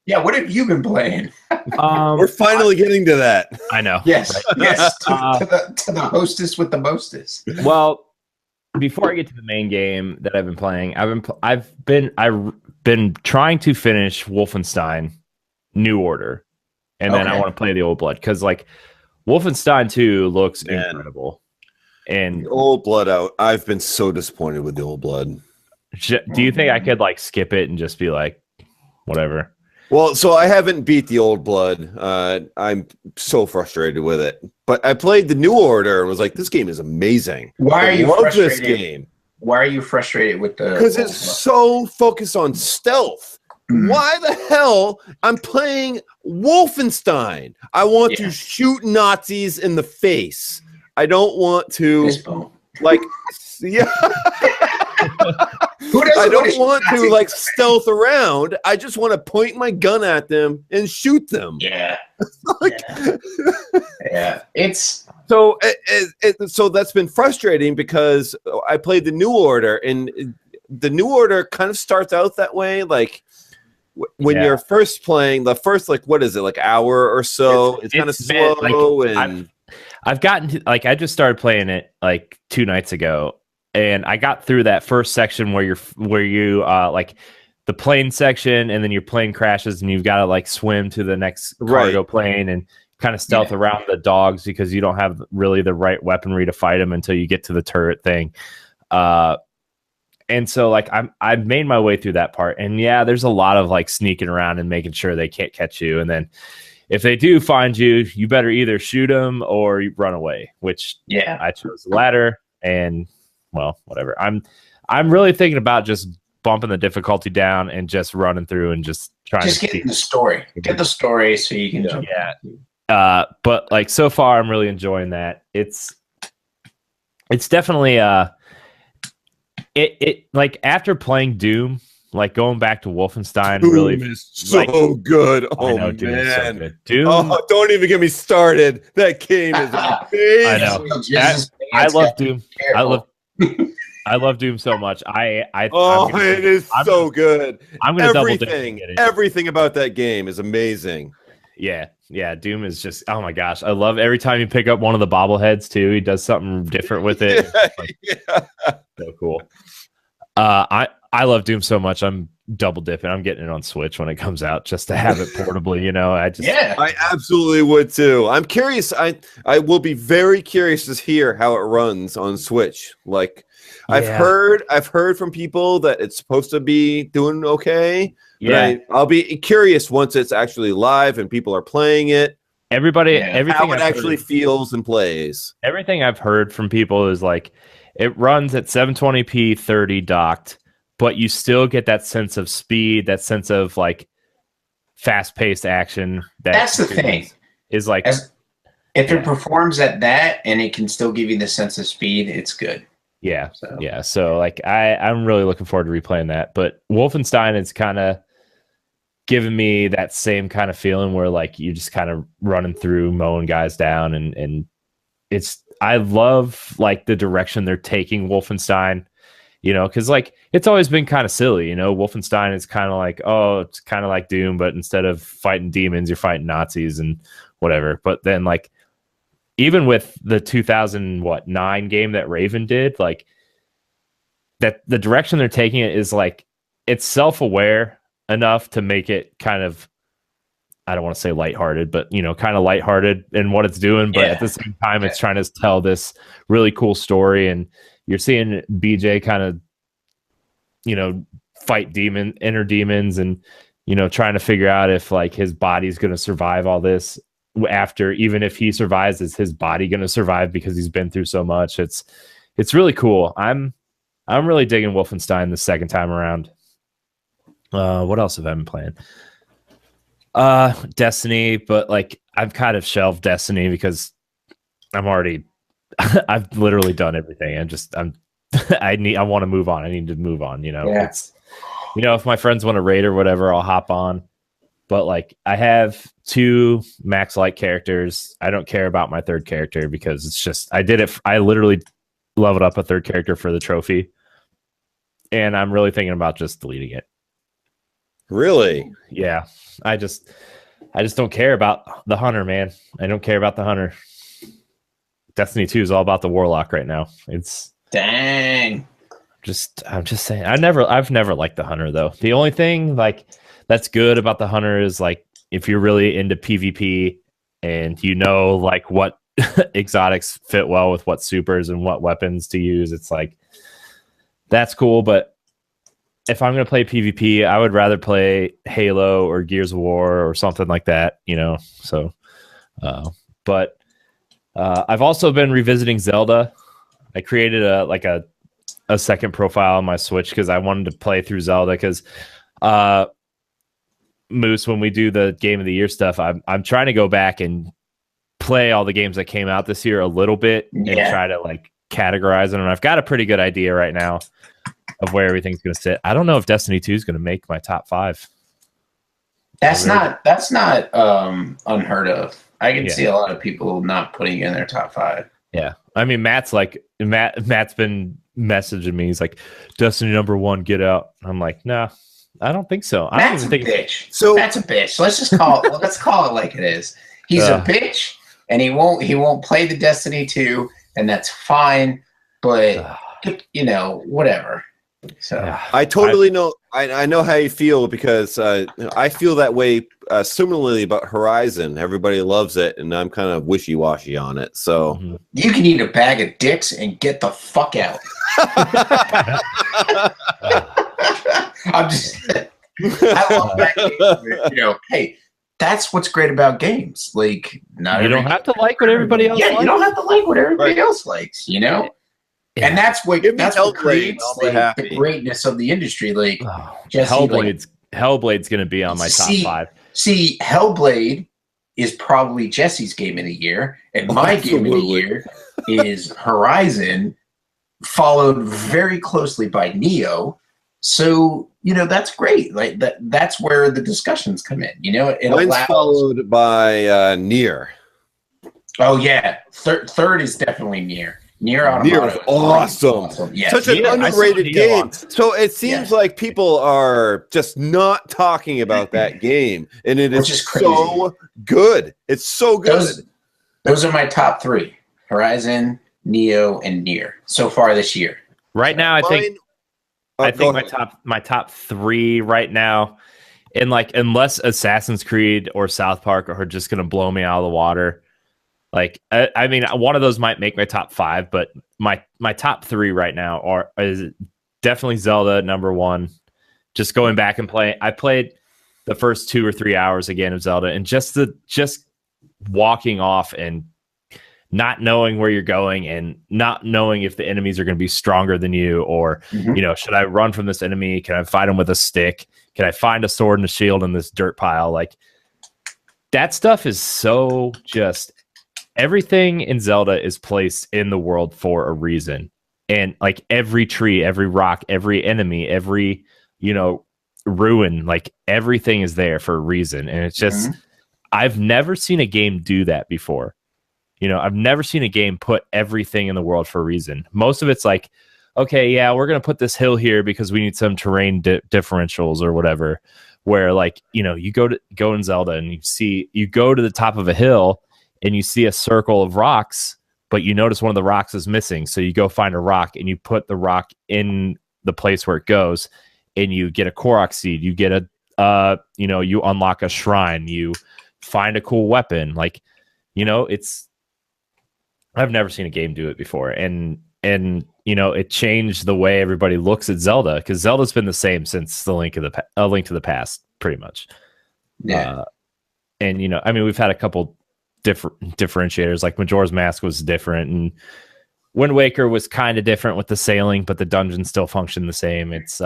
S2: Yeah, what have you been playing?
S3: We're finally getting to that.
S1: I know.
S2: Yes, right? Yes. To the hostess with the mostest.
S1: Well, before I get to the main game that I've been playing, I've been trying to finish Wolfenstein New Order, and then I want to play the Old Blood because like Wolfenstein 2 looks incredible. And
S3: the Old Blood out. I've been so disappointed with the Old Blood.
S1: Do you think I could like skip it and just be like, whatever?
S3: Well, so I haven't beat the Old Blood. I'm so frustrated with it. But I played the New Order and was like, this game is amazing.
S2: Why are you frustrated?
S3: This game.
S2: Why are you frustrated with the?
S3: Because it's so focused on stealth. Why the hell I'm playing Wolfenstein? I want to shoot Nazis in the face. I don't want to like I don't want to like stealth around. I just want to point my gun at them and shoot them.
S2: Yeah. It's
S3: so so that's been frustrating because I played the New Order, and the New Order kind of starts out that way, like when you're first playing the first, like, what is it, like hour or so? It's kind of slow. Like,
S1: and I've gotten to, like, I just started playing it like 2 nights ago, and I got through that first section where you like the plane section, and then your plane crashes, and you've got to like swim to the next cargo plane and kind of stealth around the dogs because you don't have really the right weaponry to fight them until you get to the turret thing. And so like I've made my way through that part, and there's a lot of like sneaking around and making sure they can't catch you. And then if they do find you, you better either shoot them or you run away, which I chose the latter. And well, whatever. I'm really thinking about just bumping the difficulty down and just running through and just trying to
S2: get the story. Get the story so you can jump.
S1: But like so far I'm really enjoying that. It's definitely it like after playing Doom, like going back to Wolfenstein,
S3: Doom
S1: really
S3: is so good. Oh, man.
S1: Doom is so good. Doom,
S3: don't even get me started. That game is amazing.
S1: I know. I love Doom. I love Doom so much.
S3: It is so good.
S1: I'm gonna double dip.
S3: Everything about that game is amazing.
S1: Yeah, Doom is just, oh my gosh. I love every time you pick up one of the bobbleheads too. He does something different with it. So cool. I love Doom so much. I'm double dipping. I'm getting it on Switch when it comes out just to have it portably, you know.
S3: I absolutely would too. I'm curious. I will be very curious to hear how it runs on Switch. Like I've heard from people that it's supposed to be doing okay. Yeah, I'll be curious once it's actually live and people are playing it.
S1: Everything
S3: how it actually feels and plays.
S1: Everything I've heard from people is like it runs at 720p 30 docked, but you still get that sense of speed, that sense of like fast-paced action.
S2: That's the thing.
S1: Is like
S2: if it performs at that and it can still give you the sense of speed, it's good.
S1: So like I'm really looking forward to replaying that. But Wolfenstein is kind of giving me that same kind of feeling where like you're just kind of running through, mowing guys down, and I love like the direction they're taking Wolfenstein. you know, because like it's always been kind of silly, you know. Wolfenstein is kind of like, oh, it's kind of like Doom, but instead of fighting demons, you're fighting Nazis and whatever. But then like even with the 2009 game that Raven did, like that the direction they're taking it is like it's self-aware enough to make it kind of, I don't want to say lighthearted, but you know, kind of lighthearted in what it's doing. But at the same time, it's trying to tell this really cool story, and you're seeing BJ kind of, you know, fight inner demons, and you know, trying to figure out if like his body's going to survive all this. After, even if he survives, is his body going to survive because he's been through so much? It's really cool. I'm really digging Wolfenstein the second time around. What else have I been playing? Destiny, but like I've kind of shelved Destiny because I've literally done everything. I want to move on. I need to move on, you know. It's, you know, if my friends want to raid or whatever, I'll hop on. But like I have 2 max light characters. I don't care about my third character because it's just I literally leveled up a third character for the trophy. And I'm really thinking about just deleting it.
S3: Really?
S1: Yeah. I just don't care about the hunter, man. I don't care about the hunter. Destiny 2 is all about the warlock right now. It's
S2: dang.
S1: I'm just saying. I've never liked the hunter though. The only thing like that's good about the hunter is like if you're really into PvP and you know like what exotics fit well with what supers and what weapons to use, it's like that's cool. But if I'm going to play PvP, I would rather play Halo or Gears of War or something like that, you know? So, but I've also been revisiting Zelda. I created a second profile on my Switch because I wanted to play through Zelda because, Moose, when we do the Game of the Year stuff, I'm trying to go back and play all the games that came out this year a little bit and try to like categorize them. And I've got a pretty good idea right now of where everything's going to sit. I don't know if Destiny 2 is going to make my top 5.
S2: That's not unheard of. I can see a lot of people not putting in their top 5.
S1: Yeah. I mean, Matt's been messaging me. He's like, Destiny #1, get out. I'm like, nah, I don't think so.
S2: Matt's a bitch. So Matt's a bitch. Let's just call it like it is. He's a bitch, and he won't play the Destiny 2, and that's fine. But you know, whatever. So
S3: I totally know. I know how you feel because I feel that way similarly about Horizon. Everybody loves it, and I'm kind of wishy-washy on it. So
S2: you can eat a bag of dicks and get the fuck out. I'm just. I love that game. You know, hey, that's what's great about games. Like,
S1: you don't have to like what everybody else.
S2: Yeah, you don't have to like what everybody else likes. You know. Yeah. And that's what creates like, the greatness of the industry. Like Jesse,
S1: Hellblade's going to be on my top 5.
S2: See, Hellblade is probably Jesse's game of the year, and my game of the year is Horizon, followed very closely by Neo. So you know that's great. Like that's where the discussions come in. You know,
S3: mine's followed by Nier.
S2: Oh yeah, third is definitely Nier. Nier
S3: is awesome. Yes. Such an underrated game. So it seems like people are just not talking about that game, and it is so good. It's so good.
S2: Those are my top 3: Horizon, Neo, and Nier so far this year.
S1: Right now, I think my top 3 right now, and like unless Assassin's Creed or South Park are just gonna blow me out of the water. Like, I mean, one of those might make my top 5, but my top 3 right now is definitely Zelda #1. Just going back and playing, I played the first 2 or 3 hours again of Zelda, and just walking off and not knowing where you're going and not knowing if the enemies are going to be stronger than you, or you know, should I run from this enemy? Can I fight him with a stick? Can I find a sword and a shield in this dirt pile? Like that stuff is so just. Everything in Zelda is placed in the world for a reason. And like every tree, every rock, every enemy, every, you know, ruin, like everything is there for a reason. And it's just, I've never seen a game do that before. You know, I've never seen a game put everything in the world for a reason. Most of it's like, okay, yeah, we're gonna put this hill here because we need some terrain differentials or whatever. Where like you go in Zelda and you go to the top of a hill and you see a circle of rocks, but you notice one of the rocks is missing. So you go find a rock and you put the rock in the place where it goes, and you get a Korok seed. You get you unlock a shrine. You find a cool weapon. Like, it's. I've never seen a game do it before, and it changed the way everybody looks at Zelda, because Zelda's been the same since the Link to the Past, pretty much.
S2: Yeah,
S1: and we've had a couple differentiators, like Majora's Mask was different, and Wind Waker was kind of different with the sailing, but the dungeons still function the same. It's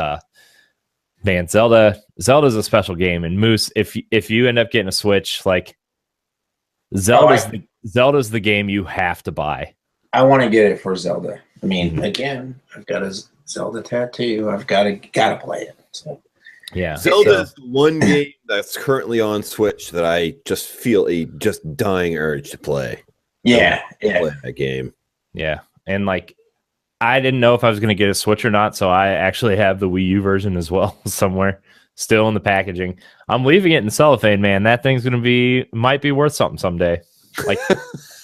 S1: man, Zelda's a special game, and Moose, if you end up getting a Switch, like Zelda's the game you have to buy.
S2: I want to get it for Zelda. I mean, again, I've got a Zelda tattoo. I've got to play it. So.
S1: Yeah,
S3: Zelda is the one game that's currently on Switch that I just feel a just dying urge to play.
S2: Yeah,
S3: play that game.
S1: Yeah, and like, I didn't know if I was going to get a Switch or not, so I actually have the Wii U version as well somewhere, still in the packaging. I'm leaving it in cellophane, man. That thing's might be worth something someday. Like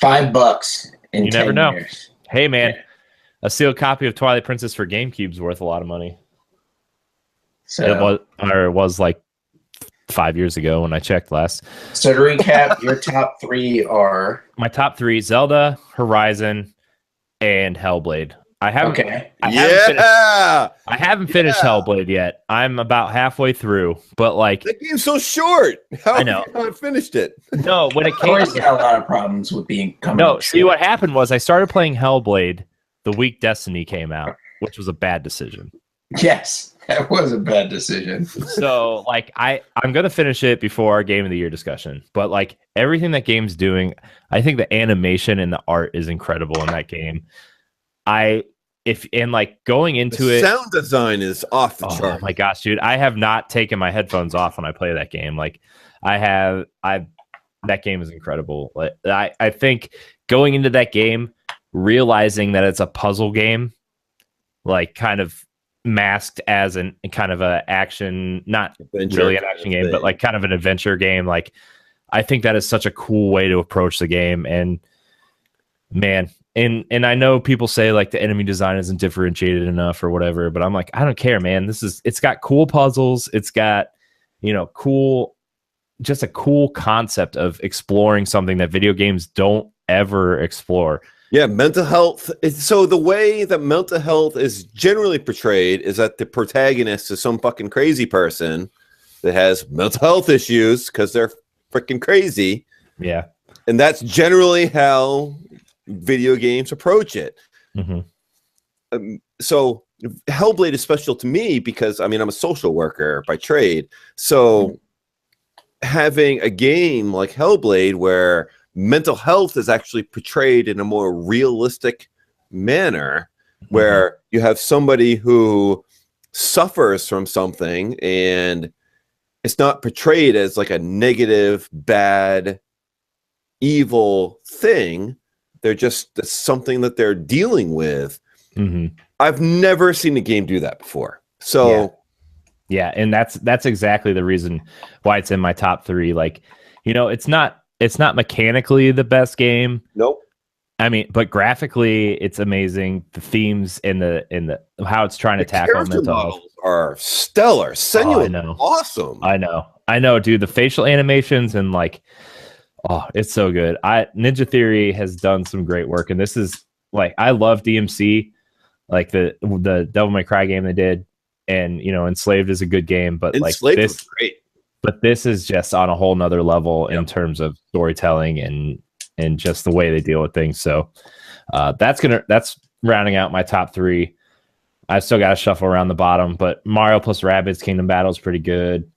S2: $5 in
S1: you
S2: 10
S1: never know.
S2: years.
S1: Hey, man, a sealed copy of Twilight Princess for GameCube's worth a lot of money.
S2: So
S1: it was like 5 years ago when I checked last.
S2: So to recap, your top three are
S1: my top three: Zelda, Horizon, and Hellblade. I haven't finished Hellblade yet. I'm about halfway through, but like
S3: that game's so short. How
S1: I know.
S3: You haven't finished it.
S1: No, when it came,
S2: Corey's got a lot of problems with being coming.
S1: No, see what happened was I started playing Hellblade the week Destiny came out, which was a bad decision.
S2: Yes, that was a bad decision.
S1: So like I'm gonna finish it before our Game of the Year discussion. But like everything that game's doing, I think the animation and the art is incredible in that game. Going into
S3: the
S1: it,
S3: sound design is off the chart.
S1: Oh my gosh, dude! I have not taken my headphones off when I play that game. Like that game is incredible. I think going into that game, realizing that it's a puzzle game, like kind of masked as an kind of a action, not really an action game, but like kind of an adventure game. Like I think that is such a cool way to approach the game. And man, and I know people say like the enemy design isn't differentiated enough or whatever, but I'm like, I don't care, man. It's got cool puzzles. It's got, just a cool concept of exploring something that video games don't ever explore.
S3: Yeah, mental health. So the way that mental health is generally portrayed is that the protagonist is some fucking crazy person that has mental health issues because they're freaking crazy.
S1: Yeah.
S3: And that's generally how video games approach it.
S1: Mm-hmm.
S3: So Hellblade is special to me because, I'm a social worker by trade. So having a game like Hellblade where mental health is actually portrayed in a more realistic manner, where you have somebody who suffers from something and it's not portrayed as like a negative, bad, evil thing. They're just something that they're dealing with.
S1: Mm-hmm.
S3: I've never seen a game do that before. So
S1: yeah, and that's exactly the reason why it's in my top three. Like, it's not mechanically the best game.
S3: Nope.
S1: But graphically it's amazing. The themes and the how it's trying to tackle mental health
S3: are stellar. Senua, awesome.
S1: I know, dude. The facial animations and like, it's so good. Ninja Theory has done some great work, and this is like, I love DMC, like the Devil May Cry game they did, and Enslaved is a good game, but
S3: Enslaved
S1: like this
S3: was great.
S1: But this is just on a whole nother level in terms of storytelling and just the way they deal with things. So that's rounding out my top three. I've still got to shuffle around the bottom, but Mario plus Rabbids Kingdom Battle is pretty good.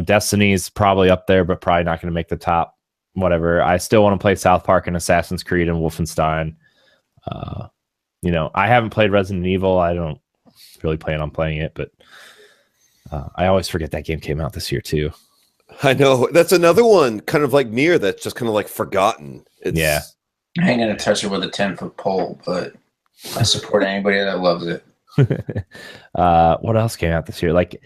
S1: Destiny's probably up there, but probably not going to make the top. Whatever. I still want to play South Park and Assassin's Creed and Wolfenstein. I haven't played Resident Evil. I don't really plan on playing it, but I always forget that game came out this year too.
S3: I know. That's another one kind of like Nier that's just kind of like forgotten.
S1: Yeah.
S2: I ain't going to touch it with a 10-foot pole, but I support anybody that loves it.
S1: What else came out this year? Like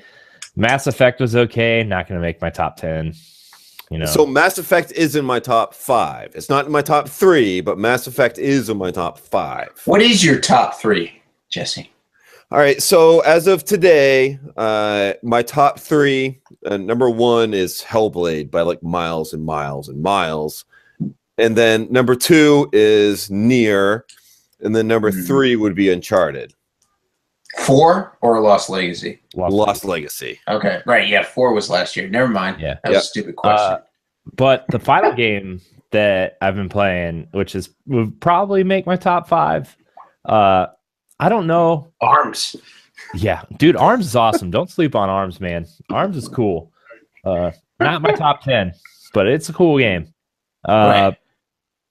S1: Mass Effect was okay. Not going to make my top 10. You know.
S3: So Mass Effect is in my top 5. It's not in my top 3, but Mass Effect is in my top 5.
S2: What is your top 3, Jesse?
S3: All right. So as of today, my top 3, number 1 is Hellblade by like miles and miles and miles. And then number 2 is Nier. And then number 3 would be Uncharted.
S2: 4 or Lost Legacy?
S3: Lost Legacy.
S2: Okay. Right. Yeah. 4 was last year. Never mind.
S1: Yeah.
S2: That was a stupid question.
S1: But the final game that I've been playing, which would probably make my top 5. I don't know.
S2: ARMS.
S1: Yeah, dude, ARMS is awesome. Don't sleep on ARMS, man. ARMS is cool. Not my top 10, but it's a cool game.
S2: Right.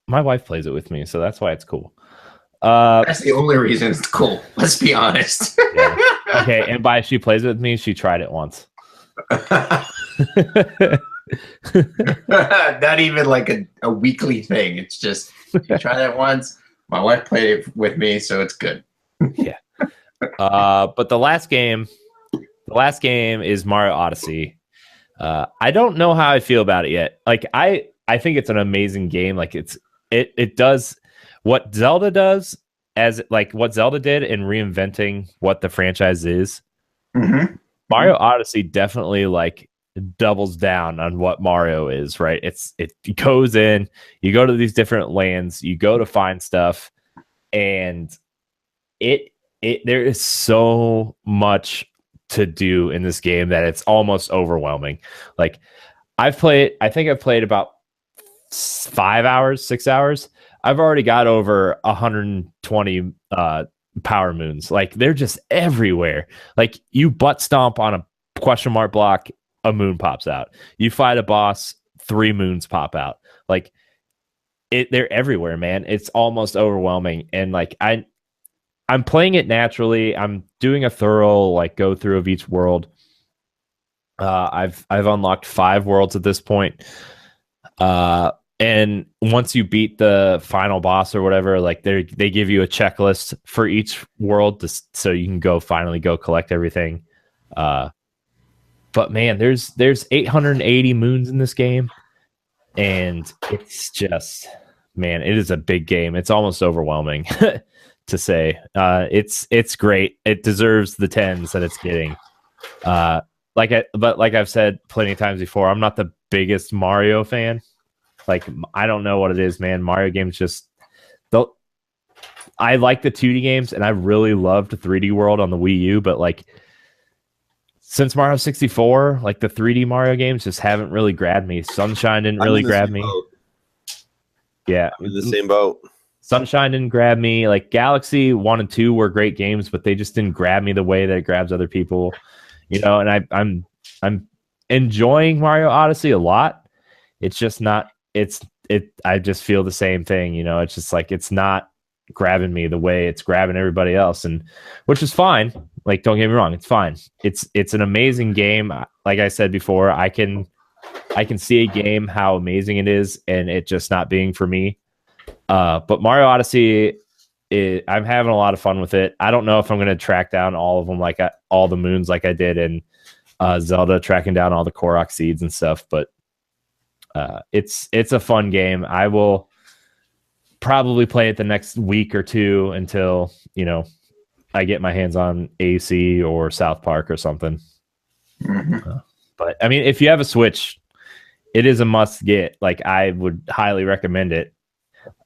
S1: My wife plays it with me, so that's why it's cool.
S2: That's the only reason it's cool. Let's be honest.
S1: Yeah. Okay, and by she plays it with me, she tried it once.
S2: Not even like a weekly thing. It's just you try that once. My wife played it with me, so it's good.
S1: Yeah. But the last game is Mario Odyssey. I don't know how I feel about it yet. Like I think it's an amazing game. Like it does what Zelda does, as like what Zelda did in reinventing what the franchise is.
S2: Mm-hmm.
S1: Mario Odyssey definitely like doubles down on what Mario is, right? It goes in, you go to these different lands, you go to find stuff, and there is so much to do in this game that it's almost overwhelming. Like I think I've played about 5 hours, 6 hours. I've already got over 120 power moons. Like they're just everywhere. Like you butt stomp on a question mark block, a moon pops out. You fight a boss, 3 moons pop out. Like they're everywhere, man. It's almost overwhelming. And like I'm playing it naturally. I'm doing a thorough like go through of each world. I've unlocked 5 worlds at this point. And once you beat the final boss or whatever, like they give you a checklist for each world so you can finally go collect everything. But man, there's 880 moons in this game, and it's just, man, it is a big game. It's almost overwhelming to say. It's great. It deserves the 10s that it's getting. But like I've said plenty of times before, I'm not the biggest Mario fan. Like I don't know what it is, man. Mario games just I like the 2D games, and I really loved 3D World on the Wii U, but like since Mario 64, like the 3D Mario games just haven't really grabbed me. Sunshine didn't really grab me. Yeah,
S3: I'm in the same boat.
S1: Sunshine didn't grab me. Like Galaxy 1 and 2 were great games, but they just didn't grab me the way that it grabs other people. You know, and I'm enjoying Mario Odyssey a lot. It's just not. I just feel the same thing. You know, it's just like it's not grabbing me the way it's grabbing everybody else, and which is fine. Like, don't get me wrong, it's fine. It's an amazing game. Like I said before, I can see a game how amazing it is, and it just not being for me. But Mario Odyssey, I'm having a lot of fun with it. I don't know if I'm going to track down all of them, like all the moons, like I did in Zelda, tracking down all the Korok seeds and stuff. But it's a fun game. I will probably play it the next week or two until, you know, I get my hands on AC or South Park or something. Mm-hmm. But I mean, if you have a Switch, it is a must get. Like I would highly recommend it.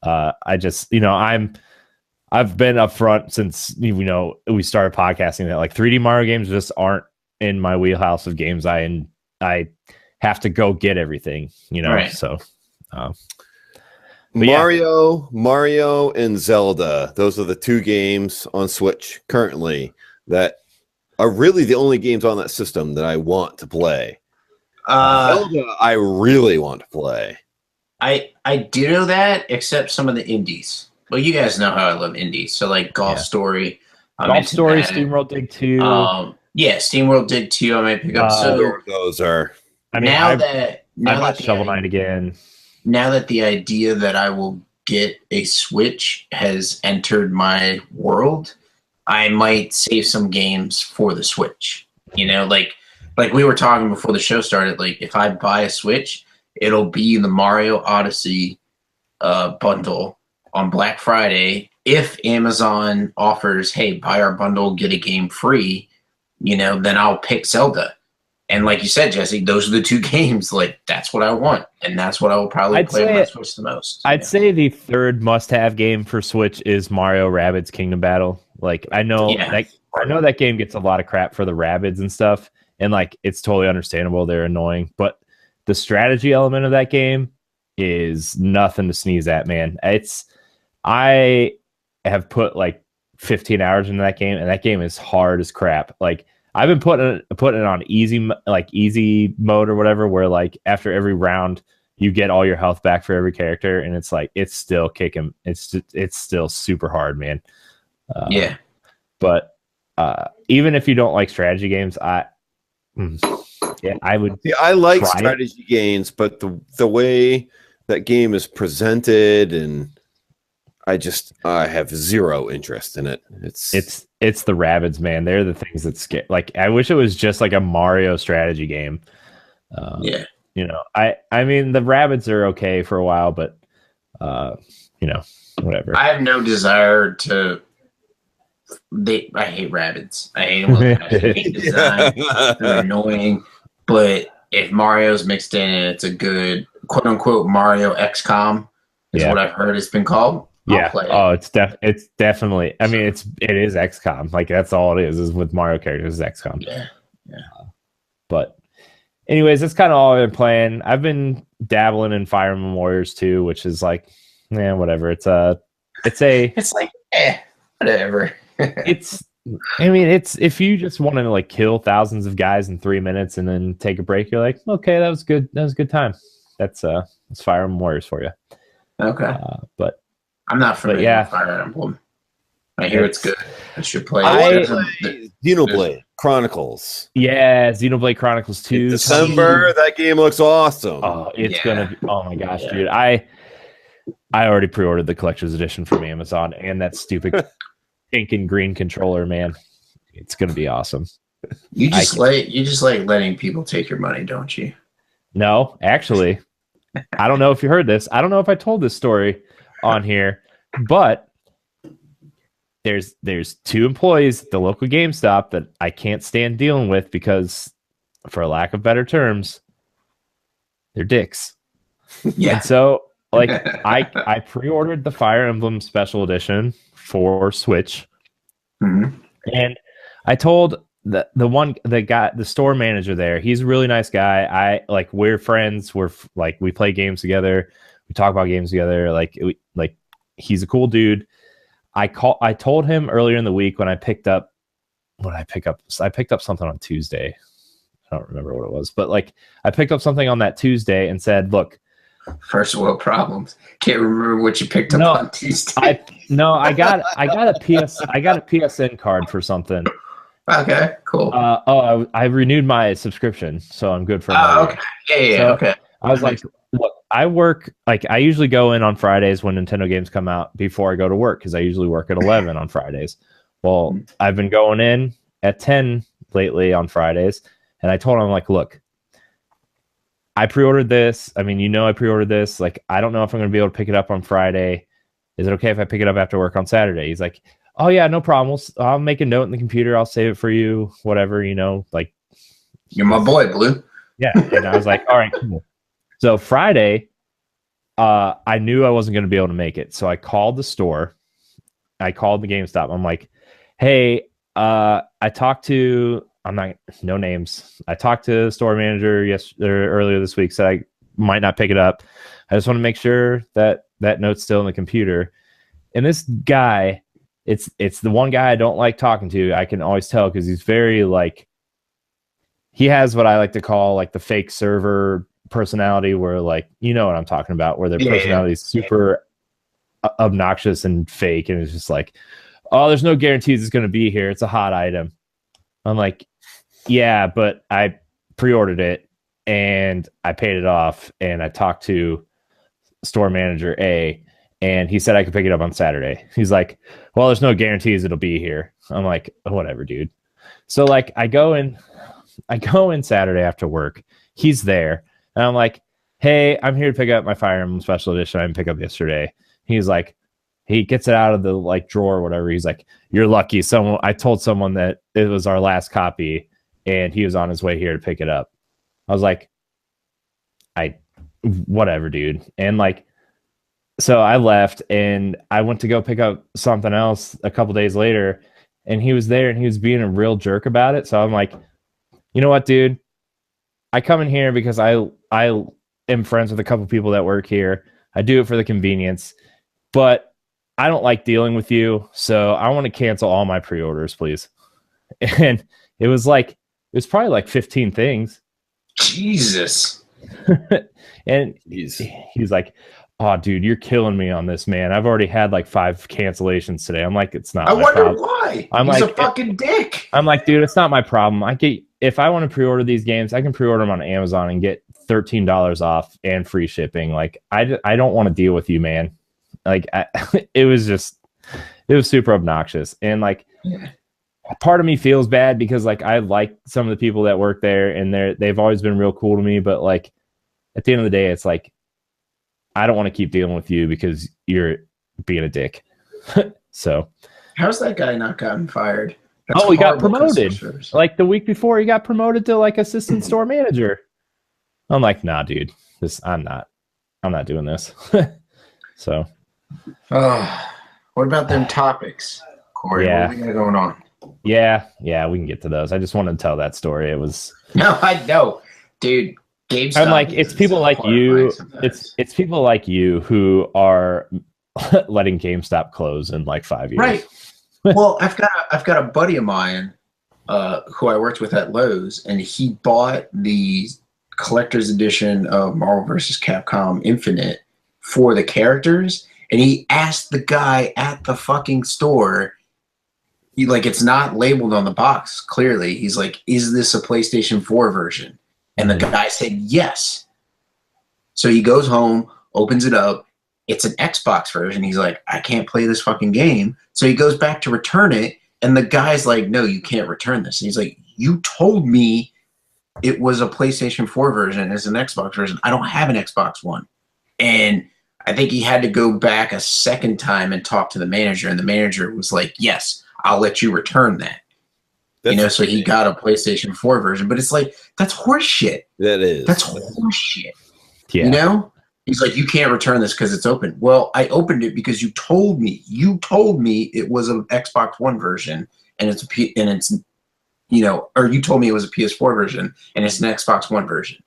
S1: I just, you know, I've been upfront since, you know, we started podcasting that like 3D Mario games just aren't in my wheelhouse of games. I have to go get everything, you know. Right. So
S3: Mario and Zelda, those are the 2 games on Switch currently that are really the only games on that system that I want to play. Zelda, I really want to play.
S2: I do know that, except some of the indies. Well, you guys know how I love indies. So like Golf Story.
S1: Golf Story, SteamWorld Dig 2.
S2: Yeah, SteamWorld Dig 2 I might pick up. So
S3: those are...
S1: I mean, I bought Shovel Knight again.
S2: Now that the idea that I will get a Switch has entered my world, I might save some games for the Switch. You know, like we were talking before the show started, like if I buy a Switch, it'll be the Mario Odyssey bundle on Black Friday. If Amazon offers, hey, buy our bundle, get a game free, you know, then I'll pick Zelda. And like you said, Jesse, those are the two games. Like, that's what I want. And that's what I will probably play on my Switch the most.
S1: I'd say the third must-have game for Switch is Mario Rabbids Kingdom Battle. Like, I know that game gets a lot of crap for the Rabbids and stuff. And, like, it's totally understandable. They're annoying. But the strategy element of that game is nothing to sneeze at, man. I have put, like, 15 hours into that game, and that game is hard as crap. Like, I've been putting it on easy mode or whatever, where like after every round you get all your health back for every character, and it's like it's still kicking. It's still super hard, man. But even if you don't like strategy games, I would.
S3: Yeah, I like strategy games, but the way that game is presented, and I have zero interest in it. It's
S1: the Rabbids, man. They're the things that scare. Like, I wish it was just like a Mario strategy game. You know, I mean, the Rabbids are okay for a while, but you know, whatever.
S2: I have no desire to. I hate Rabbids. I hate them with I hate design. They're annoying. But if Mario's mixed in and it's a good quote unquote Mario XCOM, is what I've heard it's been called.
S1: Yeah. Oh, it's definitely. I mean, it is XCOM. Like, that's all it is with Mario characters is XCOM.
S2: Yeah.
S1: But anyways, that's kind of all I've been playing. I've been dabbling in Fire Emblem Warriors too, which is like, whatever. It's like,
S2: whatever.
S1: It's if you just want to like kill thousands of guys in 3 minutes and then take a break, you're like, okay, that was good. That was a good time. That's Fire Emblem Warriors for you.
S2: Okay.
S1: But
S2: I'm not familiar with Fire Emblem. I hear it's good. I should play it.
S3: Xenoblade Chronicles.
S1: Yeah, Xenoblade Chronicles 2.
S3: In December, that game looks awesome.
S1: Oh, it's gonna be, oh my gosh, dude. I already pre-ordered the collector's edition from Amazon, and that stupid pink and green controller, man. It's gonna be awesome.
S2: You just like letting people take your money, don't you?
S1: No, actually. I don't know if you heard this. I don't know if I told this story on here, but there's two employees at the local GameStop that I can't stand dealing with because, for lack of better terms, they're dicks.
S2: Yeah.
S1: And so, like, I pre-ordered the Fire Emblem Special Edition for Switch, and I told the store manager there, he's a really nice guy. We're friends. We play games together. We talk about games together. He's a cool dude. I told him earlier in the week when I picked up, I picked up something on Tuesday. I don't remember what it was, but like I picked up something on that Tuesday and said, look,
S2: first world problems. Can't remember what you picked up on Tuesday.
S1: I got a PSN card for something.
S2: Okay, cool.
S1: I renewed my subscription, so I'm good for another
S2: okay. Yeah, okay.
S1: I was like, look, I usually go in on Fridays when Nintendo games come out before I go to work, because I usually work at 11 on Fridays. Well, I've been going in at 10 lately on Fridays, and I told him, like, look, I pre-ordered this. I mean, I pre-ordered this. Like, I don't know if I'm going to be able to pick it up on Friday. Is it okay if I pick it up after work on Saturday? He's like, oh yeah, no problem. I'll make a note in the computer. I'll save it for you. Whatever, like.
S2: You're my boy, Blue.
S1: Yeah, and I was like, all right, cool. So Friday, I knew I wasn't going to be able to make it, so I called the store. I called the GameStop. I'm like, hey, I talked to. No names. I talked to the store manager earlier this week. Said I might not pick it up. I just want to make sure that note's still in the computer. And this guy. It's the one guy I don't like talking to. I can always tell because he's very he has what I like to call like the fake server personality, where like, you know what I'm talking about, where their personality is super obnoxious and fake, and it's just like, oh, there's no guarantees it's going to be here. It's a hot item. I'm like, yeah, but I pre-ordered it and I paid it off, and I talked to store manager A, and he said I could pick it up on Saturday. He's like, well, there's no guarantees it'll be here. I'm like, whatever, dude. So like I go in Saturday after work. He's there, and I'm like, hey, I'm here to pick up my Fire Emblem Special Edition I didn't pick up yesterday. He's like, he gets it out of the like drawer or whatever. He's like, you're lucky. I told someone that it was our last copy, and he was on his way here to pick it up. I was like, whatever, dude. And like, so I left and I went to go pick up something else a couple days later, and he was there and he was being a real jerk about it. So I'm like, you know what, dude? I come in here because I am friends with a couple people that work here. I do it for the convenience, but I don't like dealing with you. So I want to cancel all my pre-orders, please. And it was probably like 15 things.
S2: Jesus.
S1: And he's like, oh, dude, you're killing me on this, man. I've already had like 5 cancellations today. I'm like, it's not.
S2: I wonder
S1: problem.
S2: why.
S1: He's
S2: like,
S1: a
S2: fucking dick.
S1: I'm like, dude, it's not my problem. If I want to pre-order these games, I can pre-order them on Amazon and get $13 off and free shipping. Like, I don't want to deal with you, man. Like, it was super obnoxious. And like, part of me feels bad because like I like some of the people that work there, and they've always been real cool to me. But like, at the end of the day, it's like, I don't want to keep dealing with you because you're being a dick. So,
S2: how's that guy not gotten fired?
S1: He got promoted. Like the week before, he got promoted to like assistant store manager. I'm like, nah, dude, I'm not doing this. So,
S2: what about them topics, Corey?
S1: Yeah.
S2: What do we got going on?
S1: Yeah, we can get to those. I just wanted to tell that story. It was
S2: I know, dude. GameStop.
S1: I'm like, it's people like you. It's people like you who are letting GameStop close in like 5 years.
S2: Right. Well, I've got a buddy of mine who I worked with at Lowe's, and he bought the collector's edition of Marvel vs. Capcom Infinite for the characters, and he asked the guy at the fucking store, it's not labeled on the box clearly. He's like, is this a PlayStation 4 version? And the guy said yes. So he goes home, opens it up. It's an Xbox version. He's like, I can't play this fucking game. So he goes back to return it. And the guy's like, no, you can't return this. And he's like, you told me it was a PlayStation 4 version. It's an Xbox version. I don't have an Xbox One. And I think he had to go back a second time and talk to the manager. And the manager was like, yes, I'll let you return that. So he got a PlayStation 4 version, but it's like, that's horse shit.
S3: That is.
S2: That's horse shit.
S1: Yeah.
S2: He's like, you can't return this because it's open. Well, I opened it because you told me it was an Xbox One version, and it's or you told me it was a PS4 version and it's an Xbox One version,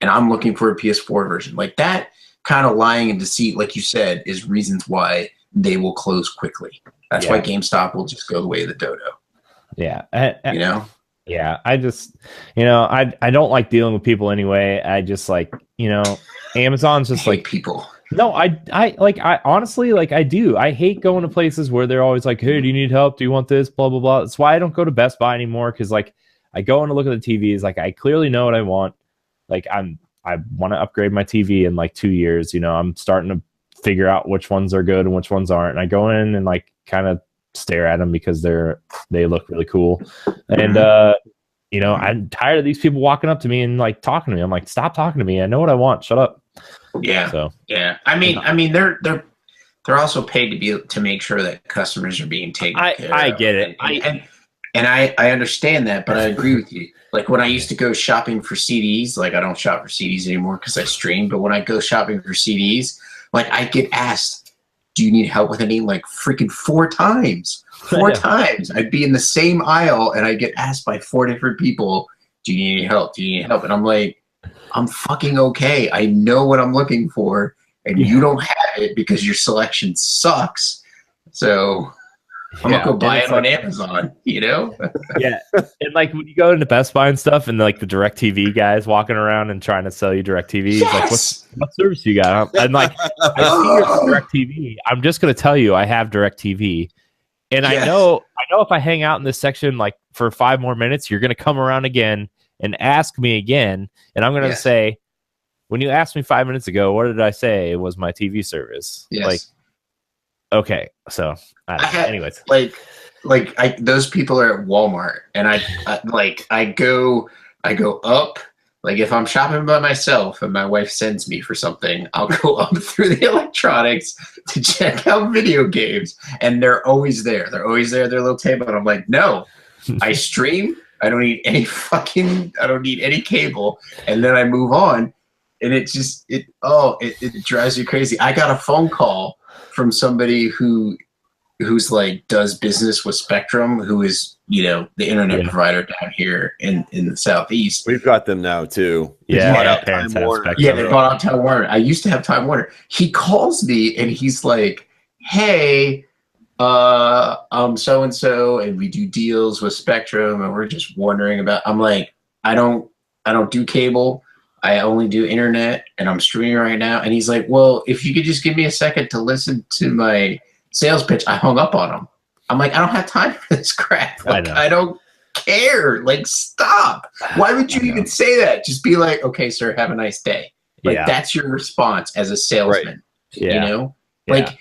S2: and I'm looking for a PS4 version. Like, that kind of lying and deceit, like you said, is reasons why they will close quickly. That's why GameStop will just go the way of the dodo.
S1: Yeah. Yeah. I just, I don't like dealing with people anyway. I just like, Amazon's just like
S2: people.
S1: No, I honestly, like, I do. I hate going to places where they're always like, hey, do you need help? Do you want this? Blah, blah, blah. That's why I don't go to Best Buy anymore. Cause like I go in to look at the TVs. Like, I clearly know what I want. Like, I want to upgrade my TV in like 2 years. I'm starting to figure out which ones are good and which ones aren't. And I go in and like kind of stare at them because they look really cool. And I'm tired of these people walking up to me and like talking to me. I'm like, stop talking to me. I know what I want. Shut up.
S2: Yeah.
S1: So
S2: yeah. I mean they're also paid to make sure that customers are being taken care of.
S1: I get it.
S2: And I understand that, but I agree with you. Like, when I used to go shopping for CDs, like, I don't shop for CDs anymore because I stream, but when I go shopping for CDs, like, I get asked, do you need help with any? Like, freaking 4 times. 4 times. I'd be in the same aisle and I'd get asked by 4 different people, do you need any help? Do you need help? And I'm like, I'm fucking okay. I know what I'm looking for, and you don't have it because your selection sucks. So I'm gonna go buy it on Amazon,
S1: Yeah. And like, when you go into Best Buy and stuff, and like the DirecTV guys walking around and trying to sell you DirecTV, like, what service you got? And like, I see your DirecTV. I'm just gonna tell you, I have DirecTV, and I know if I hang out in this section like for 5 more minutes, you're gonna come around again and ask me again, and I'm gonna say, when you asked me 5 minutes ago, what did I say? It was my TV service.
S2: Yes.
S1: Like, Okay, so anyways,
S2: those people are at Walmart, and I go up. Like if I'm shopping by myself and my wife sends me for something, I'll go up through the electronics to check out video games, and they're always there. They're always there at their little table, and I'm like, no, I stream. I don't need any cable, and then I move on, and it drives you crazy. I got a phone call from somebody who's like does business with Spectrum, who is the internet provider down here in the Southeast.
S3: We've got them now too.
S1: Yeah, parents have Spectrum.
S2: Yeah, they bought out Time Warner. I used to have Time Warner. He calls me and he's like, "Hey, I'm so and so, and we do deals with Spectrum, and we're just wondering about." I'm like, I don't do cable. I only do internet, and I'm streaming right now. And he's like, "Well, if you could just give me a second to listen to my sales pitch." I hung up on him. I'm like, I don't have time for this crap. Like, I don't care. Like, stop. Why would you even say that? Just be like, okay, sir, have a nice day. Like, that's your response as a salesman. Right. Like,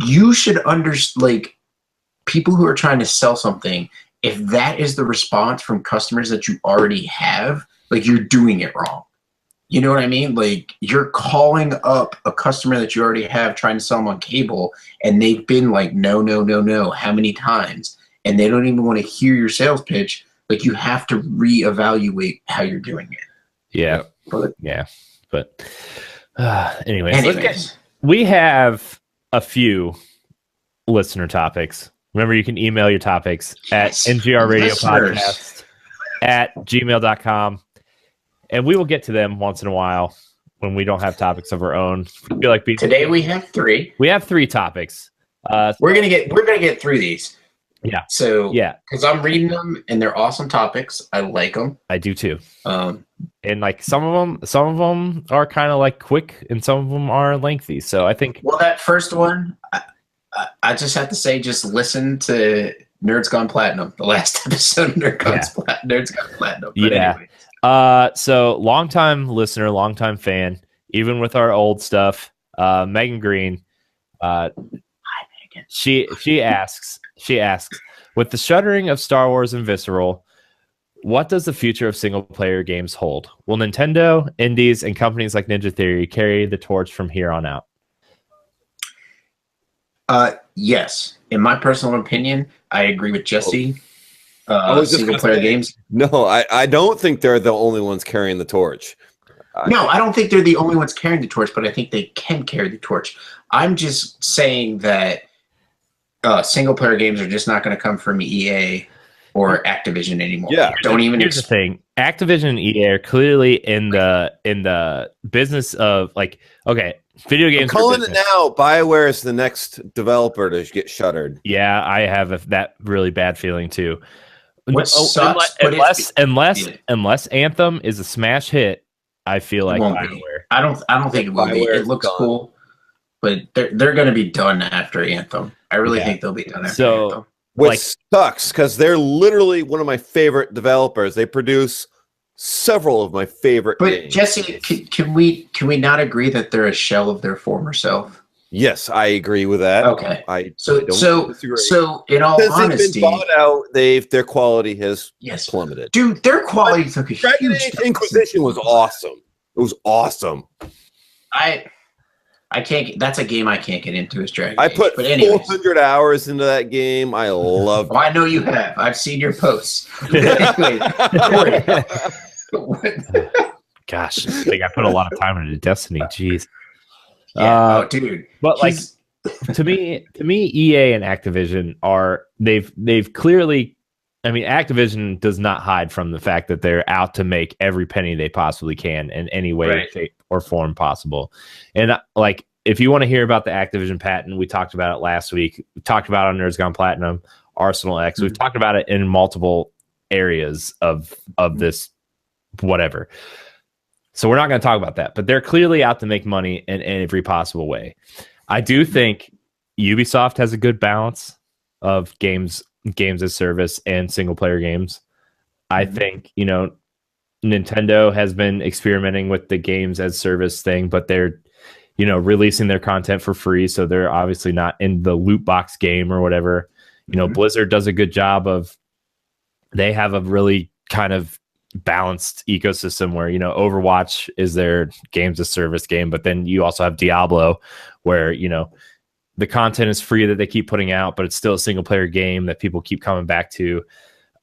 S2: you should understand, like, people who are trying to sell something, if that is the response from customers that you already have, like, you're doing it wrong. You know what I mean? Like, you're calling up a customer that you already have, trying to sell them on cable, and they've been like, no, how many times? And they don't even want to hear your sales pitch. Like, you have to reevaluate how you're doing it.
S1: Yeah. But anyways. We have a few listener topics. Remember, you can email your topics at ngrradiopodcast@gmail.com. And we will get to them once in a while when we don't have topics of our own. I feel like
S2: today we have 3.
S1: We have 3 topics.
S2: We're gonna get through these.
S1: Yeah.
S2: So because I'm reading them and they're awesome topics. I like them.
S1: I do too. And like some of them are kind of like quick, and some of them are lengthy. So I think.
S2: Well, that first one, I just have to say, just listen to Nerds Gone Platinum, the last episode of Nerds Gone Platinum. But anyway.
S1: So longtime listener, longtime fan, even with our old stuff, Megan Green,
S2: Hi, Megan.
S1: She asks, with the shuttering of Star Wars and Visceral, what does the future of single player games hold? Will Nintendo, indies, and companies like Ninja Theory carry the torch from here on out?
S2: Yes. In my personal opinion, I agree with Jesse. Single player games.
S3: No, I don't think they're the only ones carrying the torch.
S2: No, I don't think they're the only ones carrying the torch, but I think they can carry the torch. I'm just saying that single player games are just not going to come from EA or Activision anymore.
S3: Yeah,
S1: here's the thing: Activision and EA are clearly in the business of like, okay, video games.
S3: I'm calling it now. BioWare is the next developer to get shuttered.
S1: Yeah, I have that really bad feeling too.
S2: Sucks,
S1: unless Anthem is a smash hit, I feel like BioWare.
S2: I don't think it will be. It looks cool, but they're going to be done after Anthem. I really think they'll be done after Anthem.
S3: Which sucks because they're literally one of my favorite developers. They produce several of my favorite games.
S2: Jesse, can we not agree that they're a shell of their former self?
S3: Yes, I agree with that.
S2: Okay.
S3: So
S2: in all
S3: they've
S2: honesty,
S3: been bought out, their quality has plummeted.
S2: Dude, their quality took a
S3: Dragon
S2: huge
S3: Age Inquisition was awesome. It was awesome.
S2: I can't. That's a game I can't get into. Is Dragon
S3: I
S2: Age.
S3: put 400 hours into that game. I love.
S2: I know you have. I've seen your posts.
S1: Gosh, like I put a lot of time into Destiny. Jeez.
S2: Yeah, dude.
S1: But like to me, EA and Activision they've clearly. I mean, Activision does not hide from the fact that they're out to make every penny they possibly can in any way, shape, or form possible. And like, if you want to hear about the Activision patent, we talked about it last week. We talked about it on Nerds Gone Platinum, Arsenal X. We've talked about it in multiple areas of this whatever. So we're not going to talk about that, but they're clearly out to make money in every possible way. I do think Ubisoft has a good balance of games as service and single player games. I think, Nintendo has been experimenting with the games as service thing, but they're releasing their content for free. So they're obviously not in the loot box game or whatever. Blizzard does a good job of, they have a really kind of balanced ecosystem where, Overwatch is their games of service game, but then you also have Diablo where, the content is free that they keep putting out, but it's still a single player game that people keep coming back to.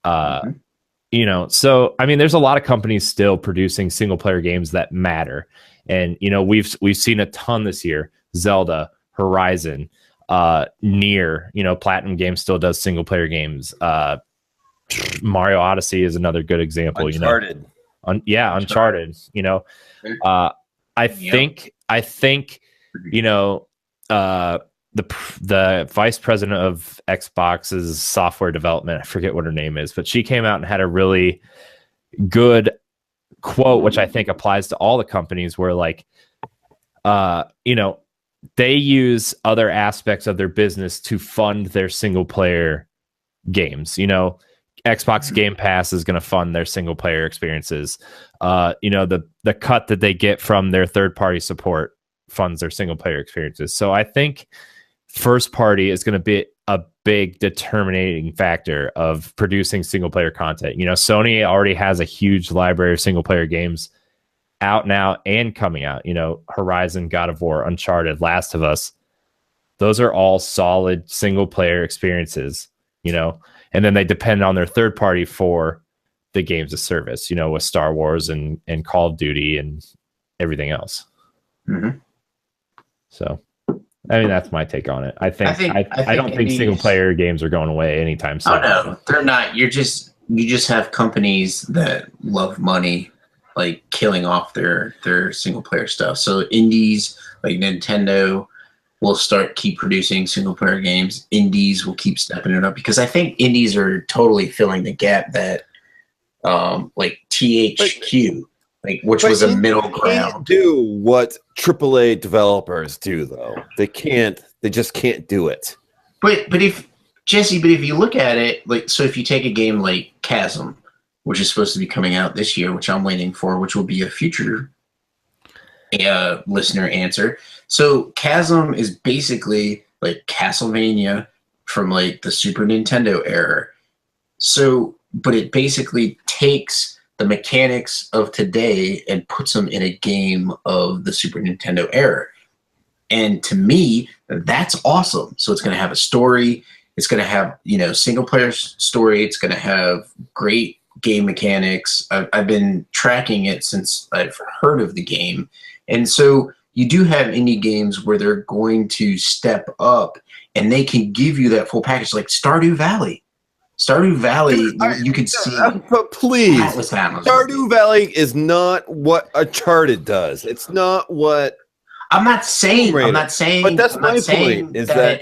S1: So, I mean, there's a lot of companies still producing single player games that matter. And, we've seen a ton this year. Zelda, Horizon, Nier, Platinum Games still does single player games. Mario Odyssey is another good example.
S3: Uncharted.
S1: Uncharted. I think the vice president of Xbox's software development, I forget what her name is, but she came out and had a really good quote, which I think applies to all the companies, where they use other aspects of their business to fund their single player games. Xbox Game Pass is going to fund their single player experiences. The cut that they get from their third party support funds their single player experiences. So I think first party is going to be a big determining factor of producing single player content. Sony already has a huge library of single player games out now and coming out. Horizon, God of War, Uncharted, Last of Us. Those are all solid single player experiences, and then they depend on their third party for the games of service, with Star Wars and Call of Duty and everything else. So, I mean, that's my take on it. I don't think single player games are going away anytime soon.
S2: Oh no, they're not. You just have companies that love money, like killing off their single player stuff. So indies like Nintendo will keep producing single player games. Indies will keep stepping it up, because I think indies are totally filling the gap that like THQ. Which was a middle ground.
S3: Can't do what AAA developers do, though. They can't. They just can't do it.
S2: But if you look at it, so if you take a game like Chasm, which is supposed to be coming out this year, which I'm waiting for, which will be a future listener answer. So Chasm is basically like Castlevania from the Super Nintendo era. So, but it basically takes the mechanics of today and puts them in a game of the Super Nintendo era. And to me, that's awesome. So it's going to have a story. It's going to have, single player story. It's going to have great game mechanics. I've been tracking it since I've heard of the game. And so you do have indie games where they're going to step up and they can give you that full package, like Stardew Valley. Stardew Valley, you could see.
S3: But please, Stardew Valley is not what Uncharted does. It's not what.
S2: I'm not saying. But
S3: that's my point. Is that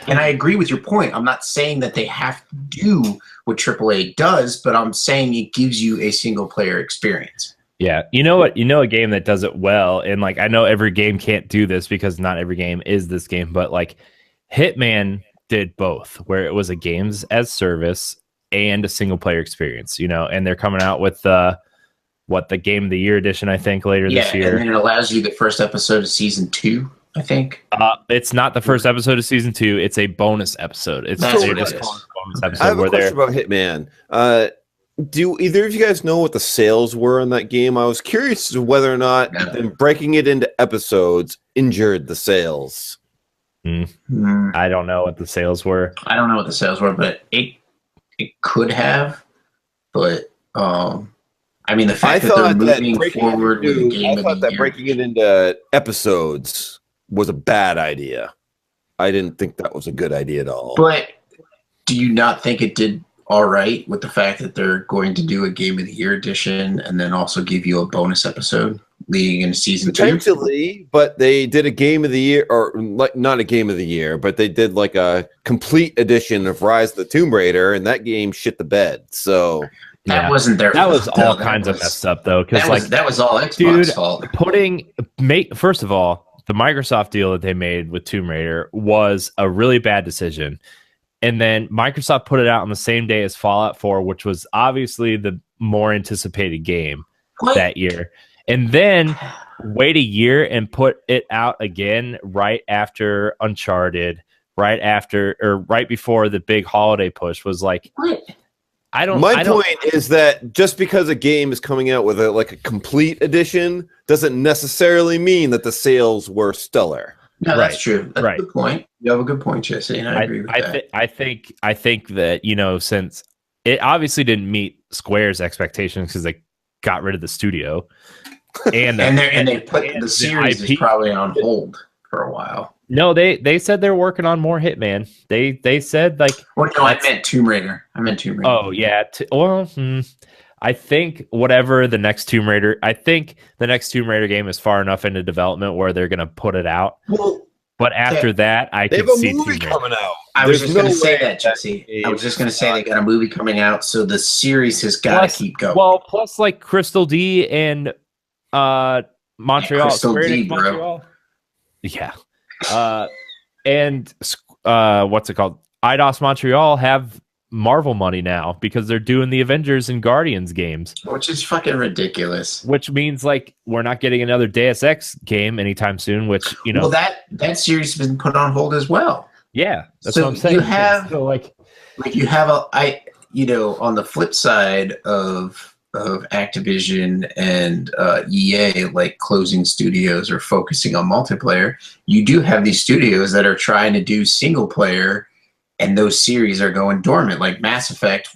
S2: and I agree with your point. I'm not saying that they have to do what AAA does, but I'm saying it gives you a single player experience.
S1: Yeah, a game that does it well, and I know every game can't do this because not every game is this game, but Hitman did both, where it was a games as service and a single player experience, and they're coming out with the Game of the Year edition, I think, later this year.
S2: And then it allows you the first episode of season 2, I think.
S1: It's not the first episode of season 2. It's a bonus episode. It's
S2: That's
S1: they're
S2: what
S1: just
S2: it is.
S1: calling it a bonus episode.
S3: I have a question about Hitman. Do either of you guys know what the sales were in that game? I was curious as to whether or not them breaking it into episodes injured the sales.
S1: I don't know what the sales were.
S2: I don't know what the sales were, but it could have. But I mean, the fact that they're moving forward with the game
S3: I thought that breaking it into episodes was a bad idea. I didn't think that was a good idea at all.
S2: But do you not think it did all right with the fact that they're going to do a Game of the Year edition and then also give you a bonus episode leading into season 2?
S3: Potentially, but they did a Game of the Year, or not a Game of the Year, but they did a complete edition of Rise of the Tomb Raider, and that game shit the bed. So
S2: that wasn't their
S1: fault. That was all
S2: that
S1: kinds of messed up, though.
S2: Because that was all Xbox fault.
S1: First of all, the Microsoft deal that they made with Tomb Raider was a really bad decision. And then Microsoft put it out on the same day as Fallout 4, which was obviously the more anticipated game that year. And then wait a year and put it out again right after Uncharted, right before the big holiday push was like,
S2: What?
S3: My point is that just because a game is coming out with a complete edition doesn't necessarily mean that the sales were stellar.
S2: No, that's true. That's
S1: right.
S2: a good point. You have a good point, Jesse, and I agree with that.
S1: I think that, you know, since it obviously didn't meet Square's expectations because they got rid of the studio, and
S2: they put the series is probably on hold for a while.
S1: No, they said they're working on more Hitman. They said like.
S2: Well, no, I meant Tomb Raider.
S1: Oh yeah. I think whatever the next Tomb Raider. I think the next Tomb Raider game is far enough into development where they're gonna put it out.
S2: Well,
S1: but after that, I could see
S3: movie coming out.
S2: I was just going to say that, Jesse. I was just going to say they got a movie coming out, so the series has got to keep going.
S1: Well, plus like Crystal D and Montreal.
S2: Crystal D, bro.
S1: Montreal. Yeah. And what's it called? IDOS Montreal have Marvel money now because they're doing the Avengers and Guardians games,
S2: which is fucking ridiculous.
S1: Which means like we're not getting another Deus Ex game anytime soon. Which, you know,
S2: well, that series has been put on hold as well.
S1: Yeah, that's what I'm saying.
S2: You have you have on the flip side of Activision and EA, like closing studios or focusing on multiplayer, you do have these studios that are trying to do single player, and those series are going dormant. Like Mass Effect,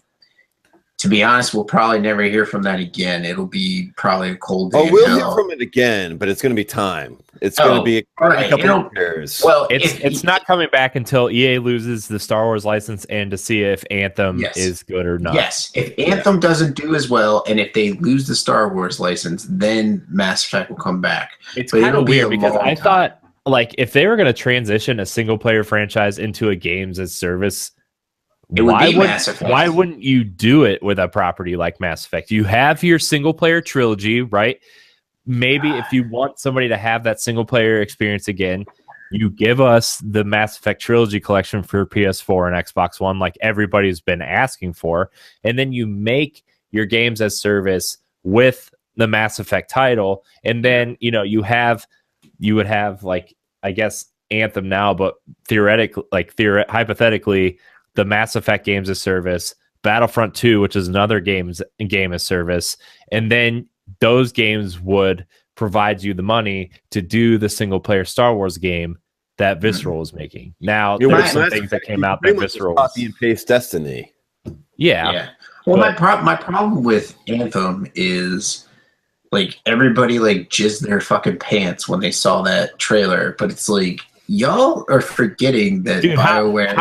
S2: to be honest, we'll probably never hear from that again. It'll be probably a cold day.
S3: Oh, we'll hear from it again, but it's going to be time. It's going to be a couple of years.
S1: Well, it's not coming back until EA loses the Star Wars license and to see if Anthem is good or not.
S2: Yes, if Anthem doesn't do as well, and if they lose the Star Wars license, then Mass Effect will come back.
S1: It's kind of weird because I thought, like, if they were going to transition a single player franchise into a games as service, why wouldn't you do it with a property like Mass Effect? You have your single player trilogy, right? Maybe if you want somebody to have that single player experience again, you give us the Mass Effect trilogy collection for PS4 and Xbox One, like everybody's been asking for, and then you make your games as service with the Mass Effect title, and then you would have, like, I guess Anthem now, but hypothetically, the Mass Effect games as service, Battlefront 2, which is another game as service, and then those games would provide you the money to do the single player Star Wars game that Visceral is making. Now, there's some things that came out that Visceral
S3: copy and paste Destiny.
S1: Yeah.
S2: Well, my problem with Anthem is, like, everybody like jizzed their fucking pants when they saw that trailer, but it's like y'all are forgetting that BioWare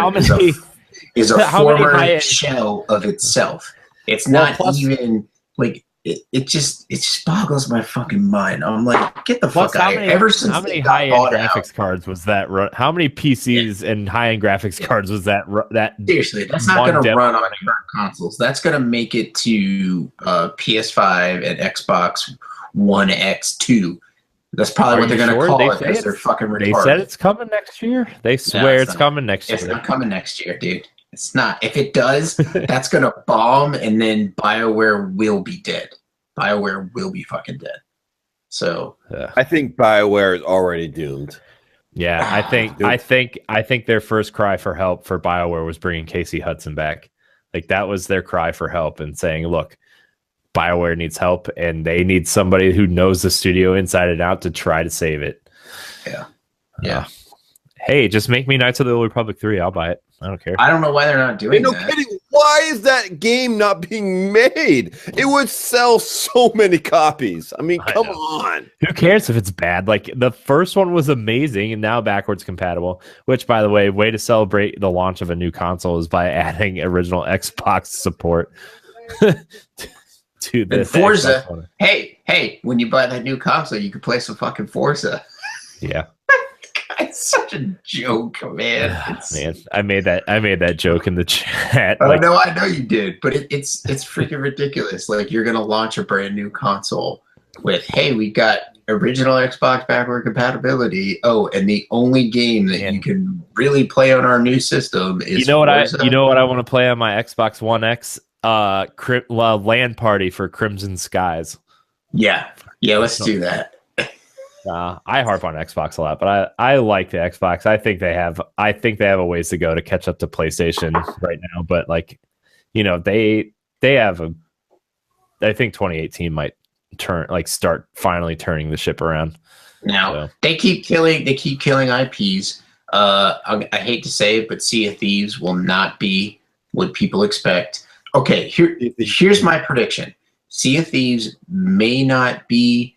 S2: is a former shell of itself. It's not even like it just boggles my fucking mind. I'm like, get the fuck out of here. Ever since
S1: how many high-end graphics cards was that run? How many PCs and high-end graphics cards was that?
S2: Seriously, that's not going to run on current consoles. That's going to make it to PS5 and Xbox One X2. That's probably what they're going to call it because they're fucking retarded.
S1: They said it's coming next year. They swear it's coming next year.
S2: It's not coming next year, dude. It's not. If it does, that's going to bomb, and then BioWare will be dead. BioWare will be fucking dead. So
S3: I think BioWare is already doomed.
S1: Yeah, I think their first cry for help for BioWare was bringing Casey Hudson back. Like, that was their cry for help and saying, look, BioWare needs help, and they need somebody who knows the studio inside and out to try to save it.
S2: Yeah.
S1: Hey, just make me Knights of the Old Republic 3. I'll buy it. I don't care.
S2: I don't know why they're not doing that.
S3: No kidding. Why is that game not being made? It would sell so many copies. I mean, come on.
S1: Who cares if it's bad? Like, the first one was amazing and now backwards compatible, which, by the way, way to celebrate the launch of a new console is by adding original Xbox support to the
S2: Forza. Hey, when you buy that new console, you can play some fucking Forza.
S1: Yeah.
S2: It's such a joke, man.
S1: Man, I made that joke in the chat.
S2: I know you did, but it's freaking ridiculous. Like, you're gonna launch a brand new console with, hey, we got original Xbox backward compatibility. Oh, and the only game that you can really play on our new system is Forza.
S1: I want to play on my Xbox One X. LAN party for Crimson Skies.
S2: Yeah, let's do that.
S1: I harp on Xbox a lot, but I like the Xbox. I think they have a ways to go to catch up to PlayStation right now. But like, they have a. I think 2018 might start finally turning the ship around.
S2: Now they keep killing IPs. I hate to say it, but Sea of Thieves will not be what people expect. Okay, here's my prediction. Sea of Thieves may not be.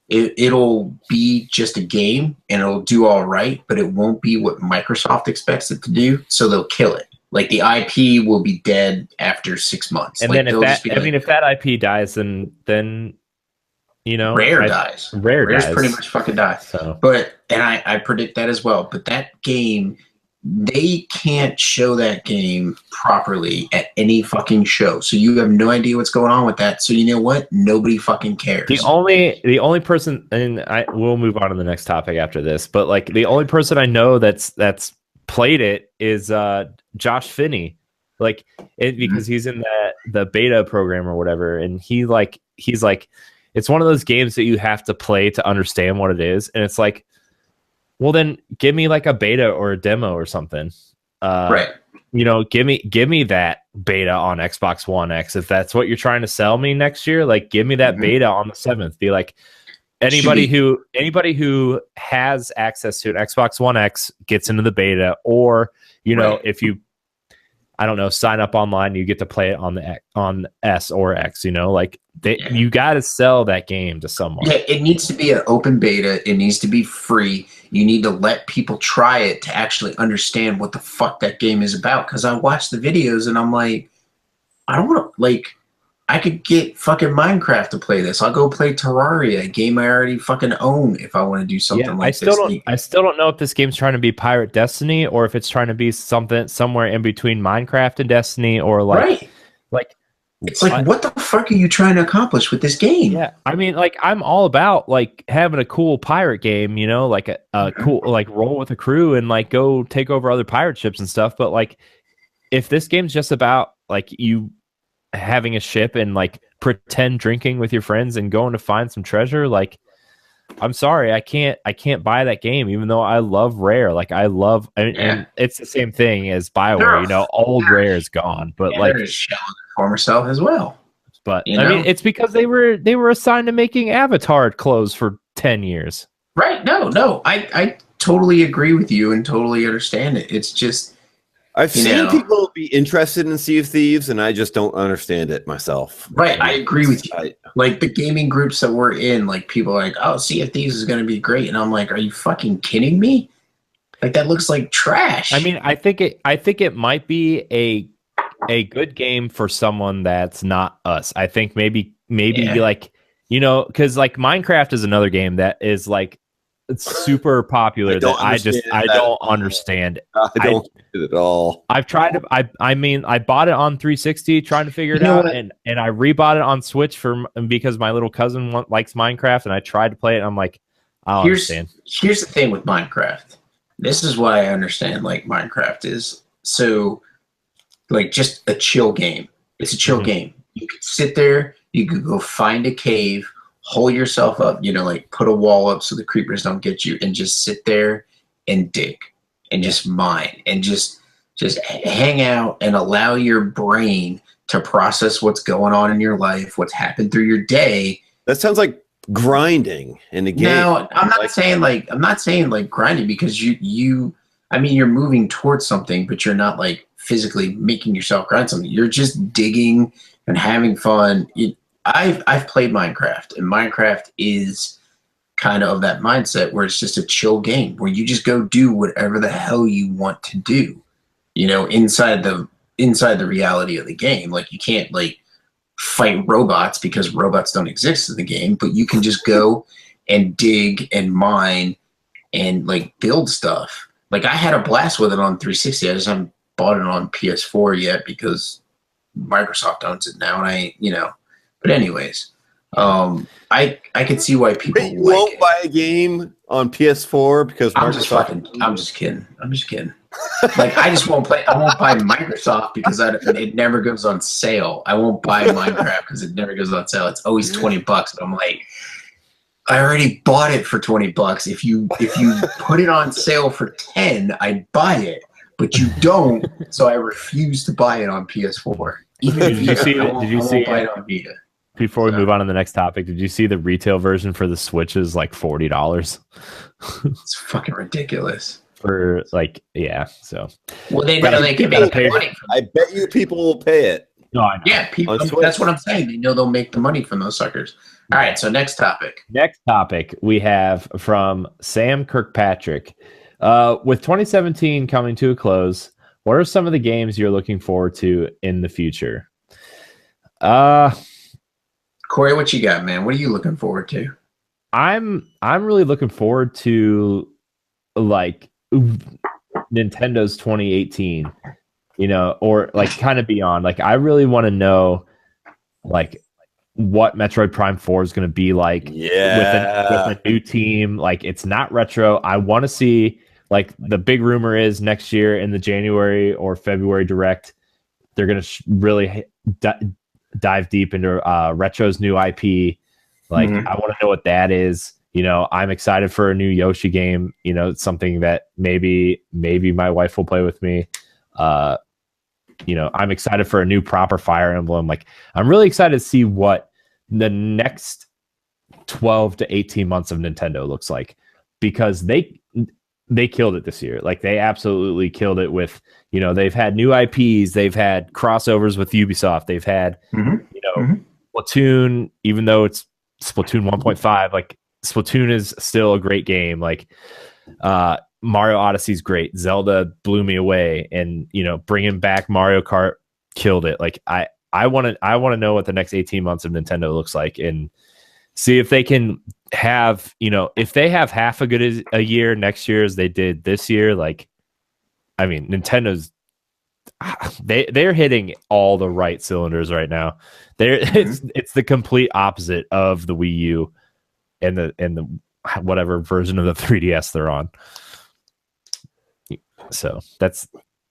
S2: It'll be just a game and it'll do all right, but it won't be what Microsoft expects it to do. So they'll kill it. Like the IP will be dead after 6 months.
S1: And
S2: like,
S1: then if that IP dies, then
S2: Rare dies. Rare's pretty much fucking dies.
S1: So.
S2: But I predict that as well. But that game, they can't show that game properly at any fucking show. So you have no idea what's going on with that. So you know what? Nobody fucking cares.
S1: The only person, and we'll move on to the next topic after this, but like the only person I know that's played it is Josh Finney. Like because he's in the beta program or whatever, and he's like it's one of those games that you have to play to understand what it is, and it's like, well, then give me like a beta or a demo or something.
S2: Right.
S1: Give me that beta on Xbox One X. If that's what you're trying to sell me next year, like give me that beta on the 7th. Be like, anybody who has access to an Xbox One X gets into the beta, or if you, I don't know, sign up online, you get to play it on S or X. You got to sell that game to someone.
S2: Yeah, it needs to be an open beta. It needs to be free. You need to let people try it to actually understand what the fuck that game is about. Because I watch the videos and I'm like, I don't want to, I could get fucking Minecraft to play this. I'll go play Terraria, a game I already fucking own, if I want to do something like this.
S1: I still don't know if this game's trying to be Pirate Destiny or if it's trying to be something somewhere in between Minecraft and Destiny, or
S2: right. It's like, what the fuck are you trying to accomplish with this game?
S1: Yeah, I mean, I'm all about having a cool pirate game, like a cool roll with a crew and go take over other pirate ships and stuff. But if this game's just about you having a ship and pretend drinking with your friends and going to find some treasure, I'm sorry, I can't buy that game, even though I love Rare. And it's the same thing as BioWare. Old Rare is gone, but
S2: former self as well.
S1: But I mean, it's because they were assigned to making Avatar clothes for 10 years.
S2: Right? No, I totally agree with you and totally understand it. It's just
S3: I've seen people be interested in Sea of Thieves, and I just don't understand it myself.
S2: Right, I agree with you. The gaming groups that we're in, people are like, "Oh, Sea of Thieves is going to be great," and I'm like, "Are you fucking kidding me? That looks like trash."
S1: I mean, I think it might be a good game for someone that's not us. I think maybe because Minecraft is another game that is it's super popular that I don't understand.
S3: I don't get it at all.
S1: I've tried to. I bought it on 360 trying to figure it out, and I rebought it on Switch because my little cousin likes Minecraft, and I tried to play it. And I'm like, I don't understand.
S2: Here's the thing with Minecraft. This is why I understand Minecraft is so just a chill game. It's a chill game. You could sit there. You could go find a cave. Hold yourself up, put a wall up so the creepers don't get you, and just sit there and dig and just mine and just hang out and allow your brain to process what's going on in your life, what's happened through your day.
S3: That sounds like grinding in the game.
S2: No, I'm not saying grinding, because you're moving towards something, but you're not physically making yourself grind something. You're just digging and having fun. I've played Minecraft, and Minecraft is kind of that mindset where it's just a chill game where you just go do whatever the hell you want to do, inside the reality of the game. You can't fight robots because robots don't exist in the game, but you can just go and dig and mine and build stuff. I had a blast with it on 360. I just haven't bought it on PS4 yet because Microsoft owns it now, and I But anyways, I could see why people
S3: won't buy a game on PS4 because
S2: Microsoft. I'm just kidding. I just won't play. I won't buy Microsoft because it never goes on sale. I won't buy Minecraft because it never goes on sale. It's always $20. But I'm like, I already bought it for $20. If you put it on sale for 10, I'd buy it. But you don't, so I refuse to buy it on PS4. Even if
S1: Did you see
S2: I
S1: it? Did you
S2: won't
S1: see
S2: buy
S1: it?
S2: it on Vita.
S1: Before we move on to the next topic, did you see the retail version for the Switch is like $40?
S2: It's fucking ridiculous.
S1: For like, yeah. So,
S2: well, they know they can make the money.
S3: I bet you people will pay it.
S1: No, I know.
S2: Yeah, people. That's what I'm saying. They know they'll make the money from those suckers. All right, so next topic.
S1: Next topic we have from Sam Kirkpatrick. With 2017 coming to a close, what are some of the games you're looking forward to in the future?
S2: Corey, what you got, man? What are you looking forward to?
S1: I'm really looking forward to like Nintendo's 2018, or like kind of beyond. Like I really want to know like what Metroid Prime 4 is going to be like with a new team. Like it's not retro. I want to see, like the big rumor is next year in the January or February Direct, they're going to really dive deep into Retro's new IP. Like I want to know what that is. I'm excited for a new Yoshi game. It's something that maybe my wife will play with me. I'm excited for a new proper Fire Emblem. Like I'm really excited to see what the next 12 to 18 months of Nintendo looks like, because they killed it this year. Like they absolutely killed it with, they've had new IPs, they've had crossovers with Ubisoft, they've had, Splatoon, even though it's Splatoon 1.5, like Splatoon is still a great game. Like Mario Odyssey is great. Zelda blew me away, and bringing back Mario Kart killed it. Like I want to know what the next 18 months of Nintendo looks like, and see if they can have, if they have half a good a year next year as they did this year. Like, I mean, Nintendo's they're hitting all the right cylinders right now. It's the complete opposite of the Wii U and the whatever version of the 3DS they're on. So that's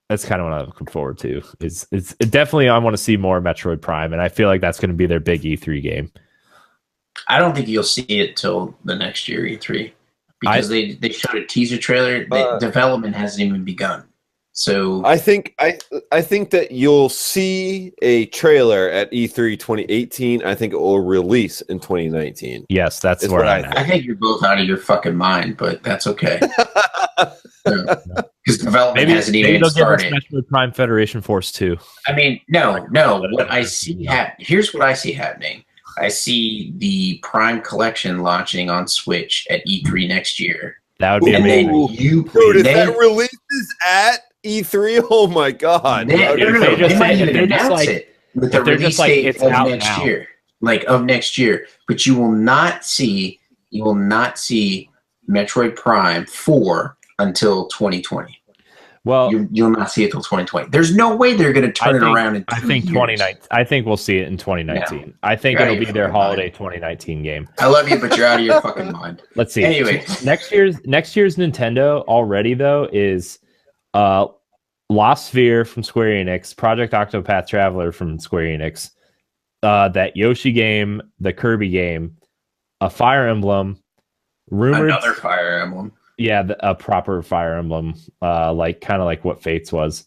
S1: kind of what I'm looking forward to. It's definitely, I want to see more Metroid Prime, and I feel like that's going to be their big E3 game.
S2: I don't think you'll see it till the next year E3, because they showed a teaser trailer. Development hasn't even begun. So
S3: I think that you'll see a trailer at E3 2018. I think it will release in 2019.
S1: Yes, that's where
S2: I think you're both out of your fucking mind, but that's okay. Because development hasn't even started.
S1: Give us Metroid Prime Federation Force 2.
S2: I mean, no. What I see here's what I see happening. I see the Prime Collection launching on Switch at E3 next year.
S1: That would be amazing.
S3: Dude, if that releases at E3, oh my god!
S2: They might even announce it with the release date of next year, of next year. But you will not see Metroid Prime 4 until 2020.
S1: Well,
S2: you'll not see it till 2020. There's no way they're going to turn it around in
S1: 2019. I think we'll see it in 2019. Yeah. I think it'll be their holiday 2019 game.
S2: I love you, but you're out of your fucking mind.
S1: Let's see.
S2: Anyway,
S1: next year's Nintendo already though is Lost Sphere from Square Enix, Project Octopath Traveler from Square Enix, that Yoshi game, the Kirby game, a Fire Emblem,
S2: another Fire Emblem.
S1: Yeah, a proper Fire Emblem, kind of like what Fates was.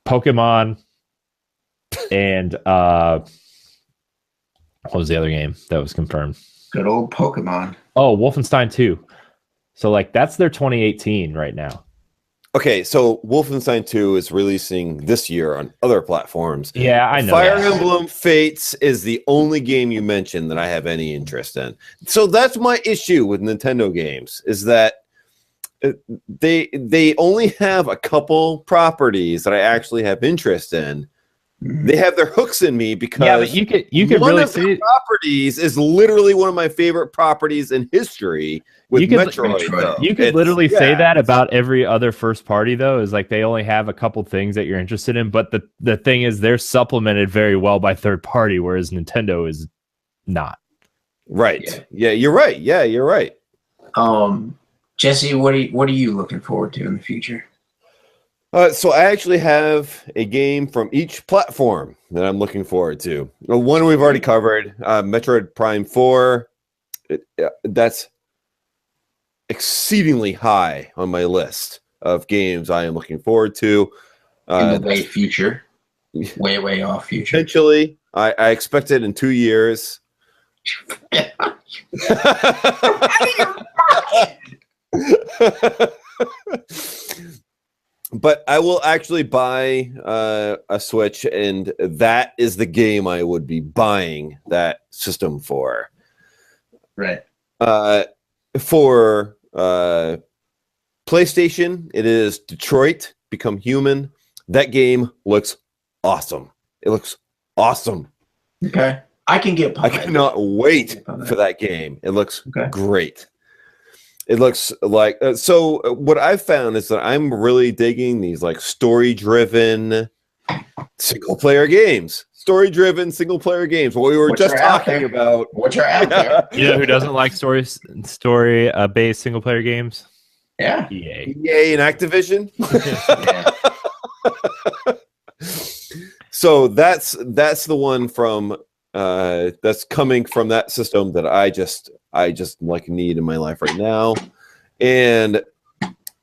S1: Pokemon, and what was the other game that was confirmed?
S2: Good old Pokemon.
S1: Oh, Wolfenstein 2. So that's their 2018 right now.
S3: Okay, so Wolfenstein 2 is releasing this year on other platforms.
S1: Yeah, I know.
S3: Fire Emblem Fates is the only game you mentioned that I have any interest in. So that's my issue with Nintendo games, is that they only have a couple properties that I actually have interest in. They have their hooks in me because
S1: but you could
S3: one
S1: really
S3: of
S1: see
S3: properties is literally one of my favorite properties in history. With Metroid.
S1: You could literally say that about every other first party, though, is like they only have a couple things that you're interested in, but the thing is they're supplemented very well by third party, whereas Nintendo is not.
S3: Right. Yeah, you're right. Yeah, you're right.
S2: Jesse, what are you looking forward to in the future?
S3: So I actually have a game from each platform that I'm looking forward to. One we've already covered, Metroid Prime 4. That's exceedingly high on my list of games I am looking forward to.
S2: In the way future. Way off future.
S3: Potentially. I expect it in 2 years. But I will actually buy a Switch, and that is the game I would be buying that system for.
S2: Right.
S3: For PlayStation, it is Detroit Become Human. That game looks awesome. It looks awesome.
S2: Okay. I can get
S3: I cannot wait for that game. It looks great. It looks like so what I've found is that I'm really digging these like story-driven single-player games. Story-driven single-player games. What we were just talking about.
S2: Which are out there.
S1: You know who doesn't like story-based single-player games?
S2: Yeah.
S3: EA and Activision.
S2: Yeah.
S3: So that's the one from that's coming from that system that I just like need in my life right now. And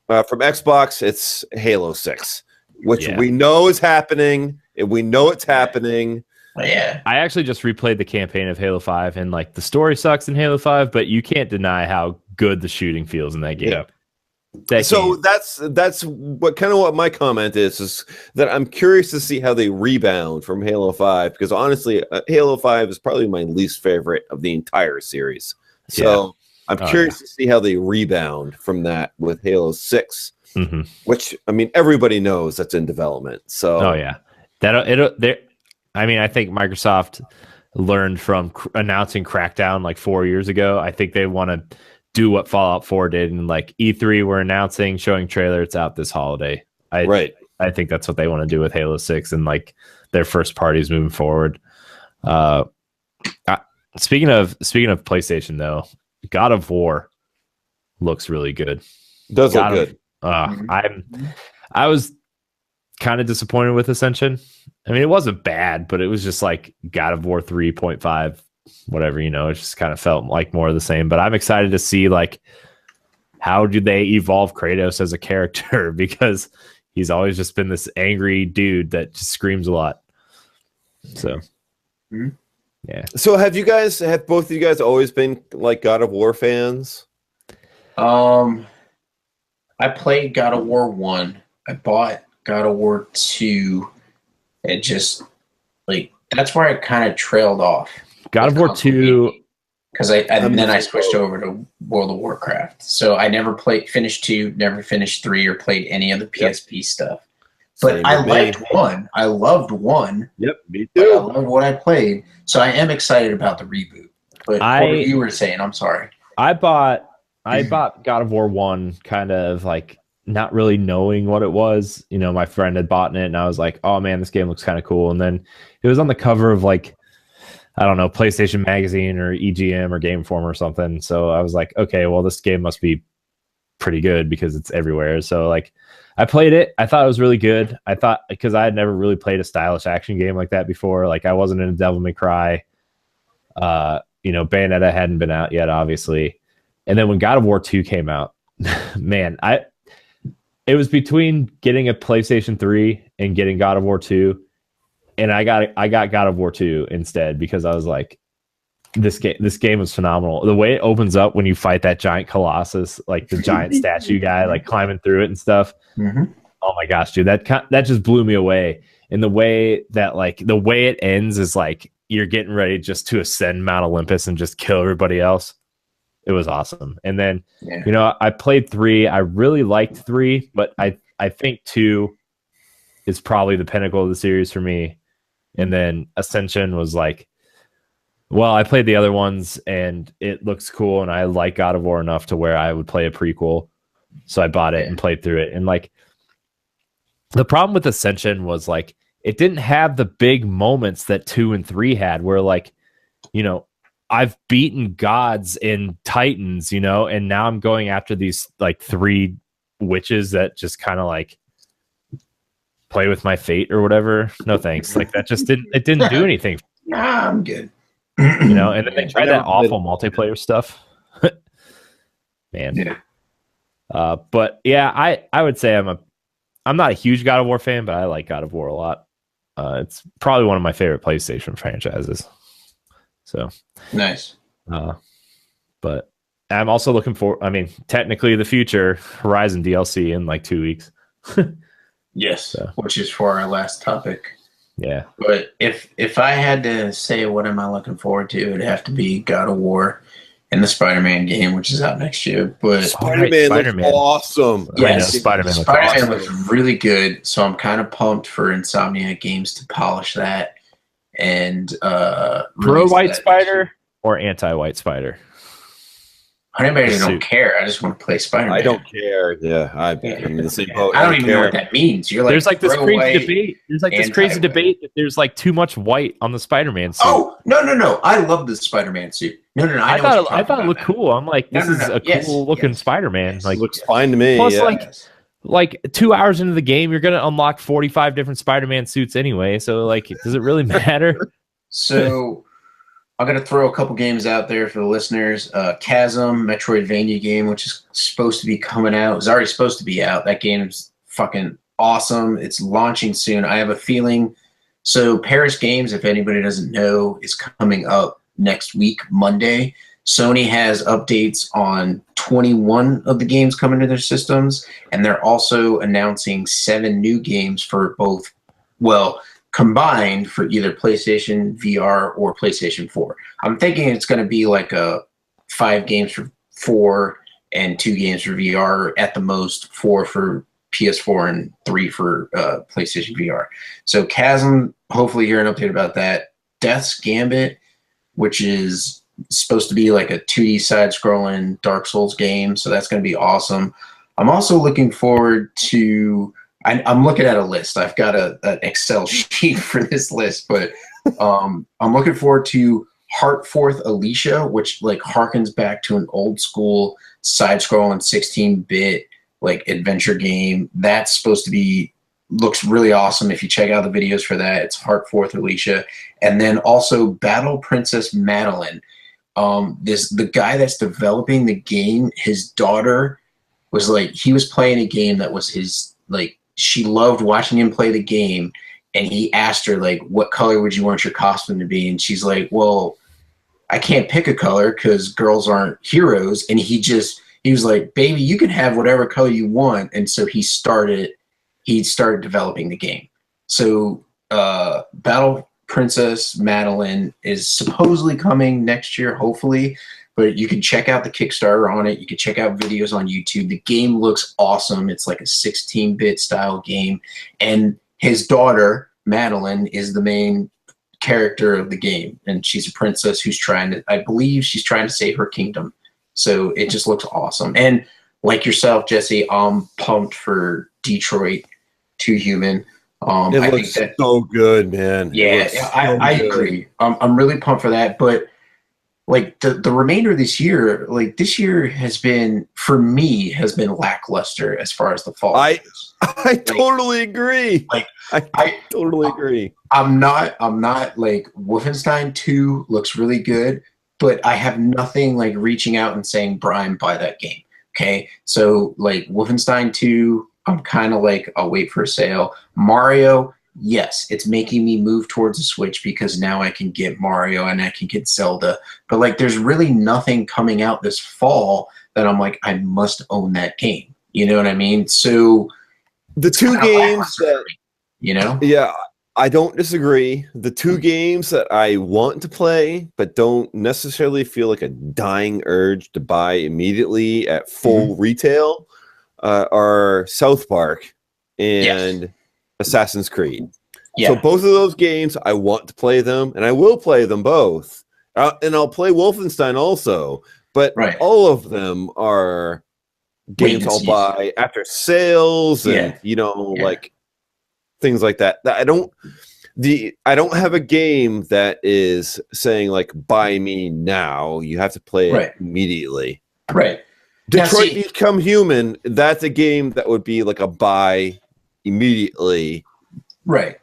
S3: from Xbox, it's Halo 6, which we know is happening, and we know it's happening.
S2: Yeah.
S1: I actually just replayed the campaign of Halo 5, and like the story sucks in Halo 5, but you can't deny how good the shooting feels in that game.
S3: Yeah. So that's what my comment is that I'm curious to see how they rebound from Halo 5, because honestly, Halo 5 is probably my least favorite of the entire series. So I'm curious to see how they rebound from that with Halo 6, which I mean everybody knows that's in development. So
S1: I think Microsoft learned from announcing Crackdown like 4 years ago. I think they want to do what Fallout 4 did, and like E3 we're announcing, showing trailer, it's out this holiday. I think that's what they want to do with Halo 6 and like their first parties moving forward. Speaking of PlayStation though, God of War looks really good.
S3: Does look good.
S1: I was kind of disappointed with Ascension. I mean, it wasn't bad, but it was just like God of War 3.5 whatever, it just kind of felt like more of the same. But I'm excited to see like how do they evolve Kratos as a character, because he's always just been this angry dude that just screams a lot. So yeah. So
S3: have both of you guys always been like God of War fans?
S2: I played God of War 1. I bought God of War 2. It just like that's where I kind of trailed off.
S1: God of War 2,
S2: because then I switched over to World of Warcraft. So I never finished 2, never finished 3, or played any of the PSP stuff. But I liked 1. I loved 1.
S3: Yep, me too.
S2: I loved what I played. So I am excited about the reboot. But what you were saying, I'm sorry.
S1: I bought God of War 1 kind of like not really knowing what it was. My friend had bought it, and I was like, oh man, this game looks kind of cool. And then it was on the cover of like, I don't know, PlayStation Magazine or EGM or Game Informer or something. So I was like, okay, well, this game must be pretty good because it's everywhere. So like I played it. I thought it was really good. I thought, because I had never really played a stylish action game like that before. Like I wasn't in a Devil May Cry. Bayonetta hadn't been out yet, obviously. And then when God of War 2 came out, man, it was between getting a PlayStation 3 and getting God of War 2. And I got God of War 2 instead, because I was like, this game is phenomenal. The way it opens up when you fight that giant Colossus, like the giant statue guy, like climbing through it and stuff. Oh my gosh, dude, that just blew me away. And the way it ends is like you're getting ready just to ascend Mount Olympus and just kill everybody else. It was awesome. And then I played 3. I really liked 3, but I think 2 is probably the pinnacle of the series for me. And then Ascension was like, well, I played the other ones and it looks cool, and I like God of War enough to where I would play a prequel. So I bought it and played through it. And like the problem with Ascension was like it didn't have the big moments that 2 and 3 had, where like, I've beaten gods and titans, and now I'm going after these like 3 witches that just kind of like play with my fate or whatever. No thanks. Like that just didn't do anything.
S2: Nah, I'm good.
S1: You know, and then they tried
S3: never
S1: that awful
S3: played
S1: multiplayer stuff. Man.
S2: Yeah.
S1: But yeah, I would say I'm not a huge God of War fan, but I like God of War a lot. It's probably one of my favorite PlayStation franchises. So
S2: Nice.
S1: But I'm also looking for, I mean, technically the future Horizon DLC in like 2 weeks.
S2: Yes,
S1: So.
S2: which is for our last topic.
S1: Yeah.
S2: But if I had to say what am I looking forward to, it'd have to be God of War and the Spider-Man game, which is out next year. But
S3: Spider-Man looks awesome.
S2: Yes,
S1: Spider-Man looks
S2: Spider-Man
S1: awesome.
S2: looks really good. So I'm kind of pumped for Insomniac Games to polish that and
S1: pro White Spider or anti-White Spider.
S2: I don't care. I just want to play Spider-Man.
S3: I don't care. Yeah, I'm in the same boat.
S2: I don't even know what that means. You're like,
S1: there's like this crazy
S2: white,
S1: debate. There's like this crazy debate that there's like too much white on the Spider-Man suit.
S2: Oh no! I love the Spider-Man suit. No. I
S1: thought it looked cool. I'm like, this is a cool looking Spider-Man.
S2: Yes.
S1: Like,
S3: looks fine to me.
S1: Plus, like 2 hours into the game, you're gonna unlock 45 different Spider-Man suits anyway. So like, does it really matter?
S2: So I'm going to throw a couple games out there for the listeners. Chasm, Metroidvania game, which is supposed to be coming out. It's already supposed to be out. That game's fucking awesome. It's launching soon. I have a feeling. So Paris Games, if anybody doesn't know, is coming up next week, Monday. Sony has updates on 21 of the games coming to their systems, and they're also announcing 7 new games for both, combined for either PlayStation VR or PlayStation 4. I'm thinking it's going to be like 5 games for 4 and 2 games for VR, at the most 4 for PS4 and 3 for PlayStation VR. So Chasm, hopefully hear an update about that. Death's Gambit, which is supposed to be like a 2D side-scrolling Dark Souls game, so that's going to be awesome. I'm also looking forward to... I'm looking at a list. I've got an Excel sheet for this list, but I'm looking forward to Heartforth Alicia, which like harkens back to an old school side-scrolling 16-bit like adventure game. That's supposed to be looks really awesome. If you check out the videos for that, it's Heartforth Alicia, and then also Battle Princess Madeline. The guy that's developing the game, his daughter was like, he was playing a game that was his like. She loved watching him play the game, and he asked her like, what color would you want your costume to be? And she's like, well, I can't pick a color because girls aren't heroes. And he was like, baby, you can have whatever color you want. And so he started developing the game. So Battle Princess Madeline is supposedly coming next year, hopefully. But you can check out the Kickstarter on it. You can check out videos on YouTube. The game looks awesome. It's like a 16-bit style game. And his daughter, Madeline, is the main character of the game. And she's a princess who's I believe she's trying to save her kingdom. So it just looks awesome. And like yourself, Jesse, I'm pumped for Detroit 2 Human.
S3: I think that's so good, man.
S2: Yeah, I agree. I'm really pumped for that. But like the remainder of this year, like this year has been, for me, has been lackluster as far as the fall.
S3: I totally agree.
S2: Like
S3: I totally agree.
S2: I'm not like Wolfenstein 2 looks really good, but I have nothing like reaching out and saying, Brian, buy that game. Okay. So like Wolfenstein 2, I'm kind of like, I'll wait for a sale. Mario, yes, it's making me move towards the Switch because now I can get Mario and I can get Zelda. But like, there's really nothing coming out this fall that I'm like, I must own that game. You know what I mean? So
S3: the 2 games that,
S2: you know?
S3: Yeah, I don't disagree. The 2 games that I want to play, but don't necessarily feel like a dying urge to buy immediately at full retail are South Park and Assassin's Creed. Yeah. So both of those games, I want to play them, and I will play them both. And I'll play Wolfenstein also. But all of them are games I'll buy after sales and like things like that. I don't have a game that is saying like buy me now. You have to play it immediately.
S2: Right.
S3: Detroit Become Human, that's a game that would be like a buy immediately
S2: Right.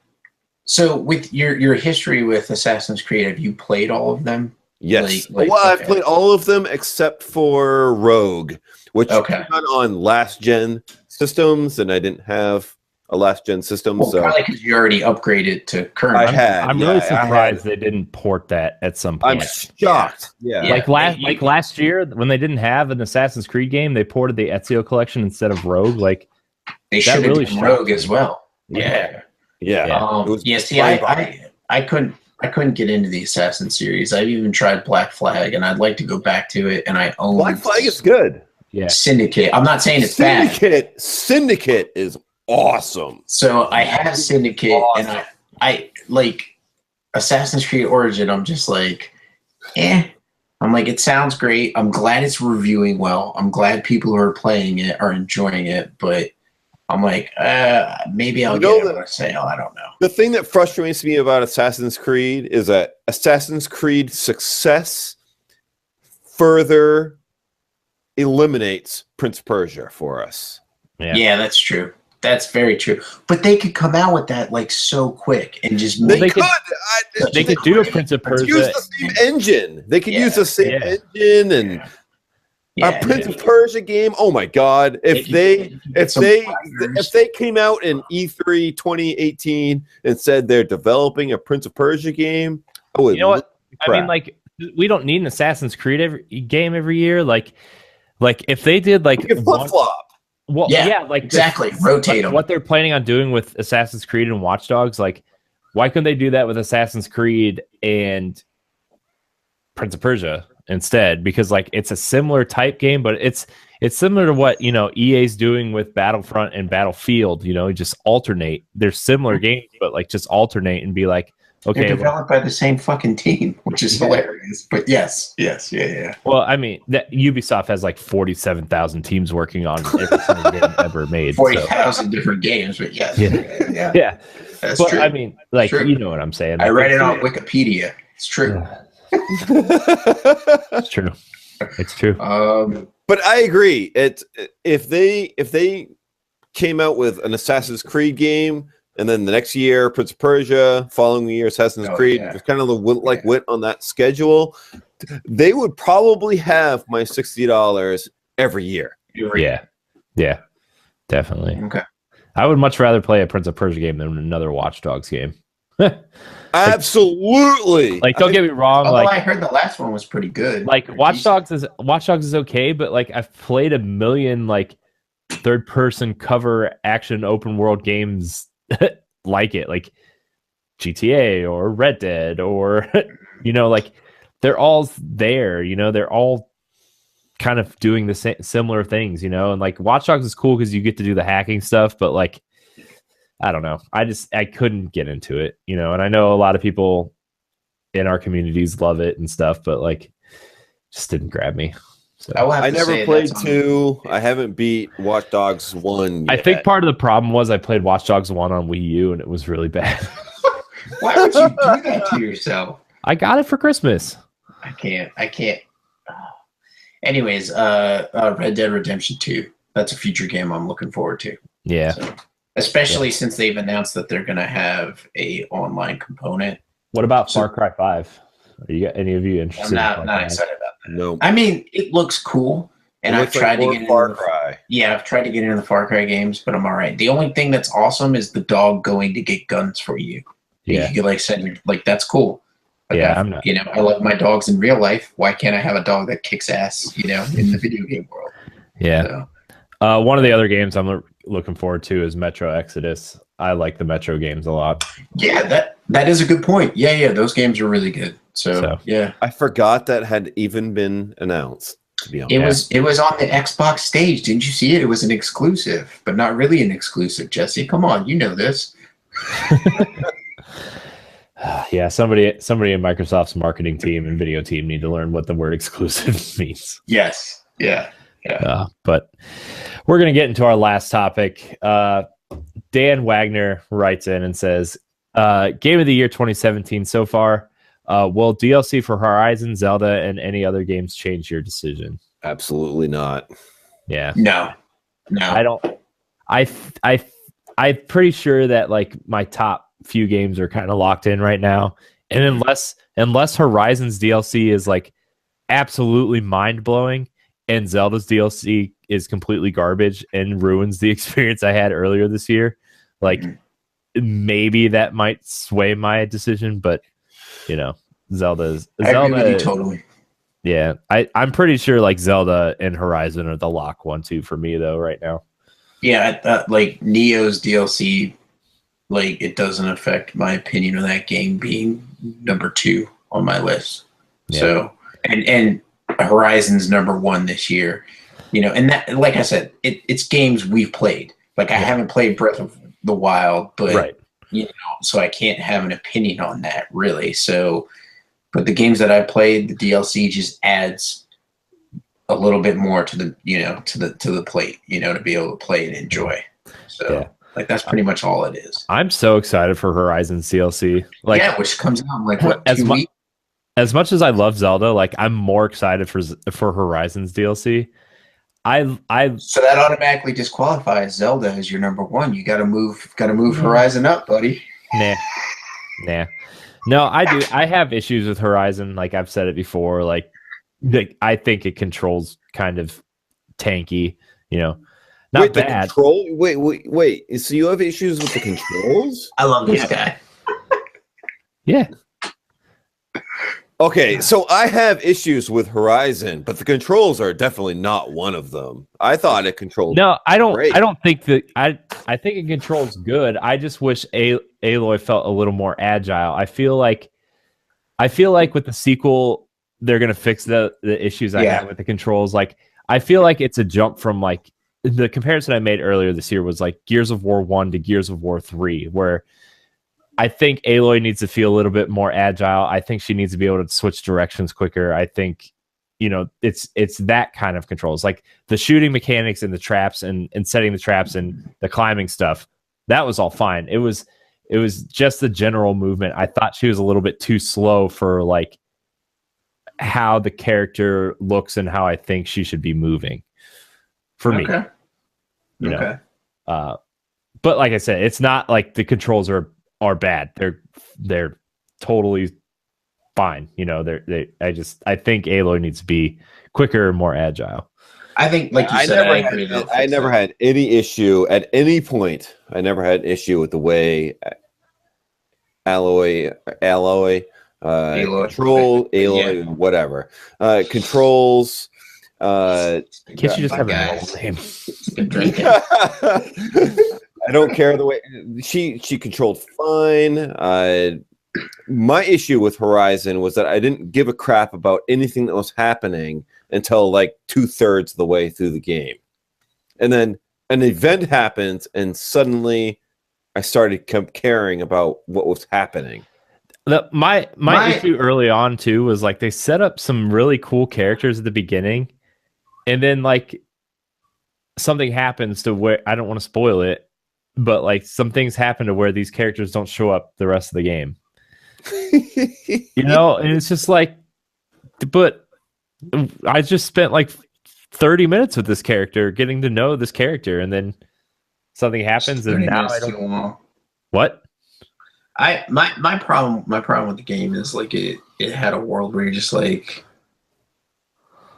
S2: So with your history with Assassin's Creed, have you played all of them?
S3: Yes. Well, I've played all of them except for Rogue, which came out on last gen systems, and I didn't have a last gen system.
S2: Well,
S3: so
S2: probably because you already upgraded to current.
S1: I'm really surprised they didn't port that at some point.
S3: I'm shocked. Yeah.
S1: Like last year when they didn't have an Assassin's Creed game, they ported the Ezio collection instead of Rogue. Like
S2: they should have done Rogue as well. Yeah. See, I couldn't get into the Assassin series. I've even tried Black Flag, and I'd like to go back to it. And I own
S3: Black Flag is good.
S1: Yeah.
S2: Syndicate. I'm not saying it's bad.
S3: Syndicate is awesome.
S2: So I have Syndicate, and I like Assassin's Creed Origin. I'm just like, I'm like, it sounds great. I'm glad it's reviewing well. I'm glad people who are playing it are enjoying it, but I'm like, maybe I'll get it on sale. I don't know.
S3: The thing that frustrates me about Assassin's Creed is that Assassin's Creed success further eliminates Prince of Persia for us.
S2: Yeah, that's true. That's very true. But they could come out with that like so quick and just make
S1: they could do a Prince of Persia.
S3: Use the same engine. They could use the same engine and a Prince of Persia game. Oh my God! If they came out in E3 2018 and said they're developing a Prince of Persia game, I would.
S1: You know what? I mean, like, we don't need an Assassin's Creed game every year. Like if they did like
S3: flip flop.
S1: Well, like
S2: exactly. Rotate them.
S1: What they're planning on doing with Assassin's Creed and Watch Dogs, like, why couldn't they do that with Assassin's Creed and Prince of Persia instead? Because like it's a similar type game, but it's similar to what EA's doing with Battlefront and Battlefield. Just alternate. They're similar games, but like just alternate and be like, okay,
S2: they're developed by the same fucking team, which is hilarious. But yes, yeah.
S1: Well, I mean, that Ubisoft has like 47,000 teams working on every single game ever made.
S2: 40,000 different games, but yes,
S1: yeah.
S2: That's true.
S1: I mean, like, you know what I'm saying.
S2: I read it on Wikipedia. It's true.
S1: It's true. It's true.
S3: But I agree. If they came out with an Assassin's Creed game, and then the next year Prince of Persia, following year Assassin's Creed, just kind of went on that schedule, they would probably have my $60 every year.
S1: Yeah, definitely.
S2: Okay.
S1: I would much rather play a Prince of Persia game than another Watch Dogs game.
S3: Absolutely.
S1: Like, don't get me wrong.
S2: Although
S1: like,
S2: I heard the last one was pretty good.
S1: Like, Watch Dogs is okay, but like I've played a million like third-person cover action open world games like it, like GTA or Red Dead or like they're all there. They're all kind of doing the same similar things. And like Watch Dogs is cool because you get to do the hacking stuff, but like, I don't know. I couldn't get into it, and I know a lot of people in our communities love it and stuff, but like, just didn't grab me. So
S3: I never played 2. I haven't beat Watch Dogs 1 yet.
S1: I think part of the problem was I played Watch Dogs 1 on Wii U and it was really bad.
S2: Why would you do that to yourself?
S1: I got it for Christmas.
S2: I can't. Anyways, Red Dead Redemption 2. That's a future game I'm looking forward to.
S1: Yeah.
S2: So, especially since they've announced that they're going to have a online component.
S1: What about Far Cry 5? Are you any of you interested?
S2: I'm not excited about that.
S3: No.
S2: I mean, it looks cool, and I've tried to get into
S3: Far Cry.
S2: Yeah, I've tried to get into the Far Cry games, but I'm all right. The only thing that's awesome is the dog going to get guns for you.
S1: Yeah.
S2: You can like send like that's cool. But
S1: I'm not.
S2: I love my dogs in real life. Why can't I have a dog that kicks ass? In the video game world.
S1: Yeah. So. One of the other games I'm looking forward to is Metro Exodus. I like the Metro games a lot.
S2: Yeah, that is a good point. Yeah, those games are really good. So yeah,
S3: I forgot that had even been announced. To be honest,
S2: it was on the Xbox stage. Didn't you see it? It was an exclusive, but not really an exclusive. Jesse, come on, you know this.
S1: Yeah, somebody in Microsoft's marketing team and video team need to learn what the word exclusive means.
S2: Yes. Yeah.
S1: But we're going to get into our last topic. Dan Wagner writes in and says, Game of the Year 2017 so far. Will DLC for Horizon, Zelda, and any other games change your decision? Absolutely
S3: not.
S1: Yeah.
S2: No.
S1: I don't. I I'm pretty sure that like my top few games are kind of locked in right now. And unless Horizon's DLC is like absolutely mind blowing and Zelda's DLC is completely garbage and ruins the experience I had earlier this year, like maybe that might sway my decision, but Zelda.
S2: I agree with you totally.
S1: Yeah, I'm pretty sure like Zelda and Horizon are the lock 1-2 for me though right now.
S2: Yeah, like Neo's DLC, like it doesn't affect my opinion of that game being number 2 on my list. Yeah. So and Horizon's number 1 this year, and that, like I said, it's games we've played. Like I haven't played Breath of the Wild, but
S1: right.
S2: So I can't have an opinion on that really. So, but the games that I played, the DLC just adds a little bit more to the to the plate, to be able to play and enjoy. So like that's pretty much all it is.
S1: I'm so excited for Horizon's DLC. Like
S2: which comes out in like what 2 weeks?
S1: As much as I love Zelda, like I'm more excited for Horizon's DLC.
S2: So that automatically disqualifies Zelda as your number 1. You got to move Horizon up, buddy.
S1: Nah. No, I do. I have issues with Horizon. Like I've said it before. Like I think it controls kind of tanky. Not bad.
S3: Wait. So you have issues with the controls?
S2: I love this guy.
S1: Yeah.
S3: Okay, so I have issues with Horizon, but the controls are definitely not one of them. I thought it controlled.
S1: No, I don't.
S3: Great.
S1: I don't think that. I think it controls good. I just wish Aloy felt a little more agile. I feel like with the sequel, they're gonna fix the issues I had with the controls. Like I feel like it's a jump from like the comparison I made earlier this year was like Gears of War 1 to Gears of War 3, where I think Aloy needs to feel a little bit more agile. I think she needs to be able to switch directions quicker. I think, it's that kind of controls. Like the shooting mechanics and the traps and setting the traps and the climbing stuff, that was all fine. It was just the general movement. I thought she was a little bit too slow for like how the character looks and how I think she should be moving for me.
S2: Okay.
S1: But like I said, it's not like the controls are bad. They're totally fine. I think Aloy needs to be quicker and more agile.
S2: I think, like you said,
S3: I never had any issue at any point. I never had an issue with the way Aloy whatever controls.
S1: Can't you just have a normal name?
S3: I don't care the way she controlled fine. My issue with Horizon was that I didn't give a crap about anything that was happening until like 2/3 of the way through the game. And then an event happens and suddenly I started caring about what was happening.
S1: My issue early on too was like they set up some really cool characters at the beginning and then like something happens to where I don't want to spoil it, but like some things happen to where these characters don't show up the rest of the game. And it's just like, but I just spent like 30 minutes with this character, getting to know this character, and then something happens, and now I don't. What?
S2: My problem with the game is like it had a world where you're just like,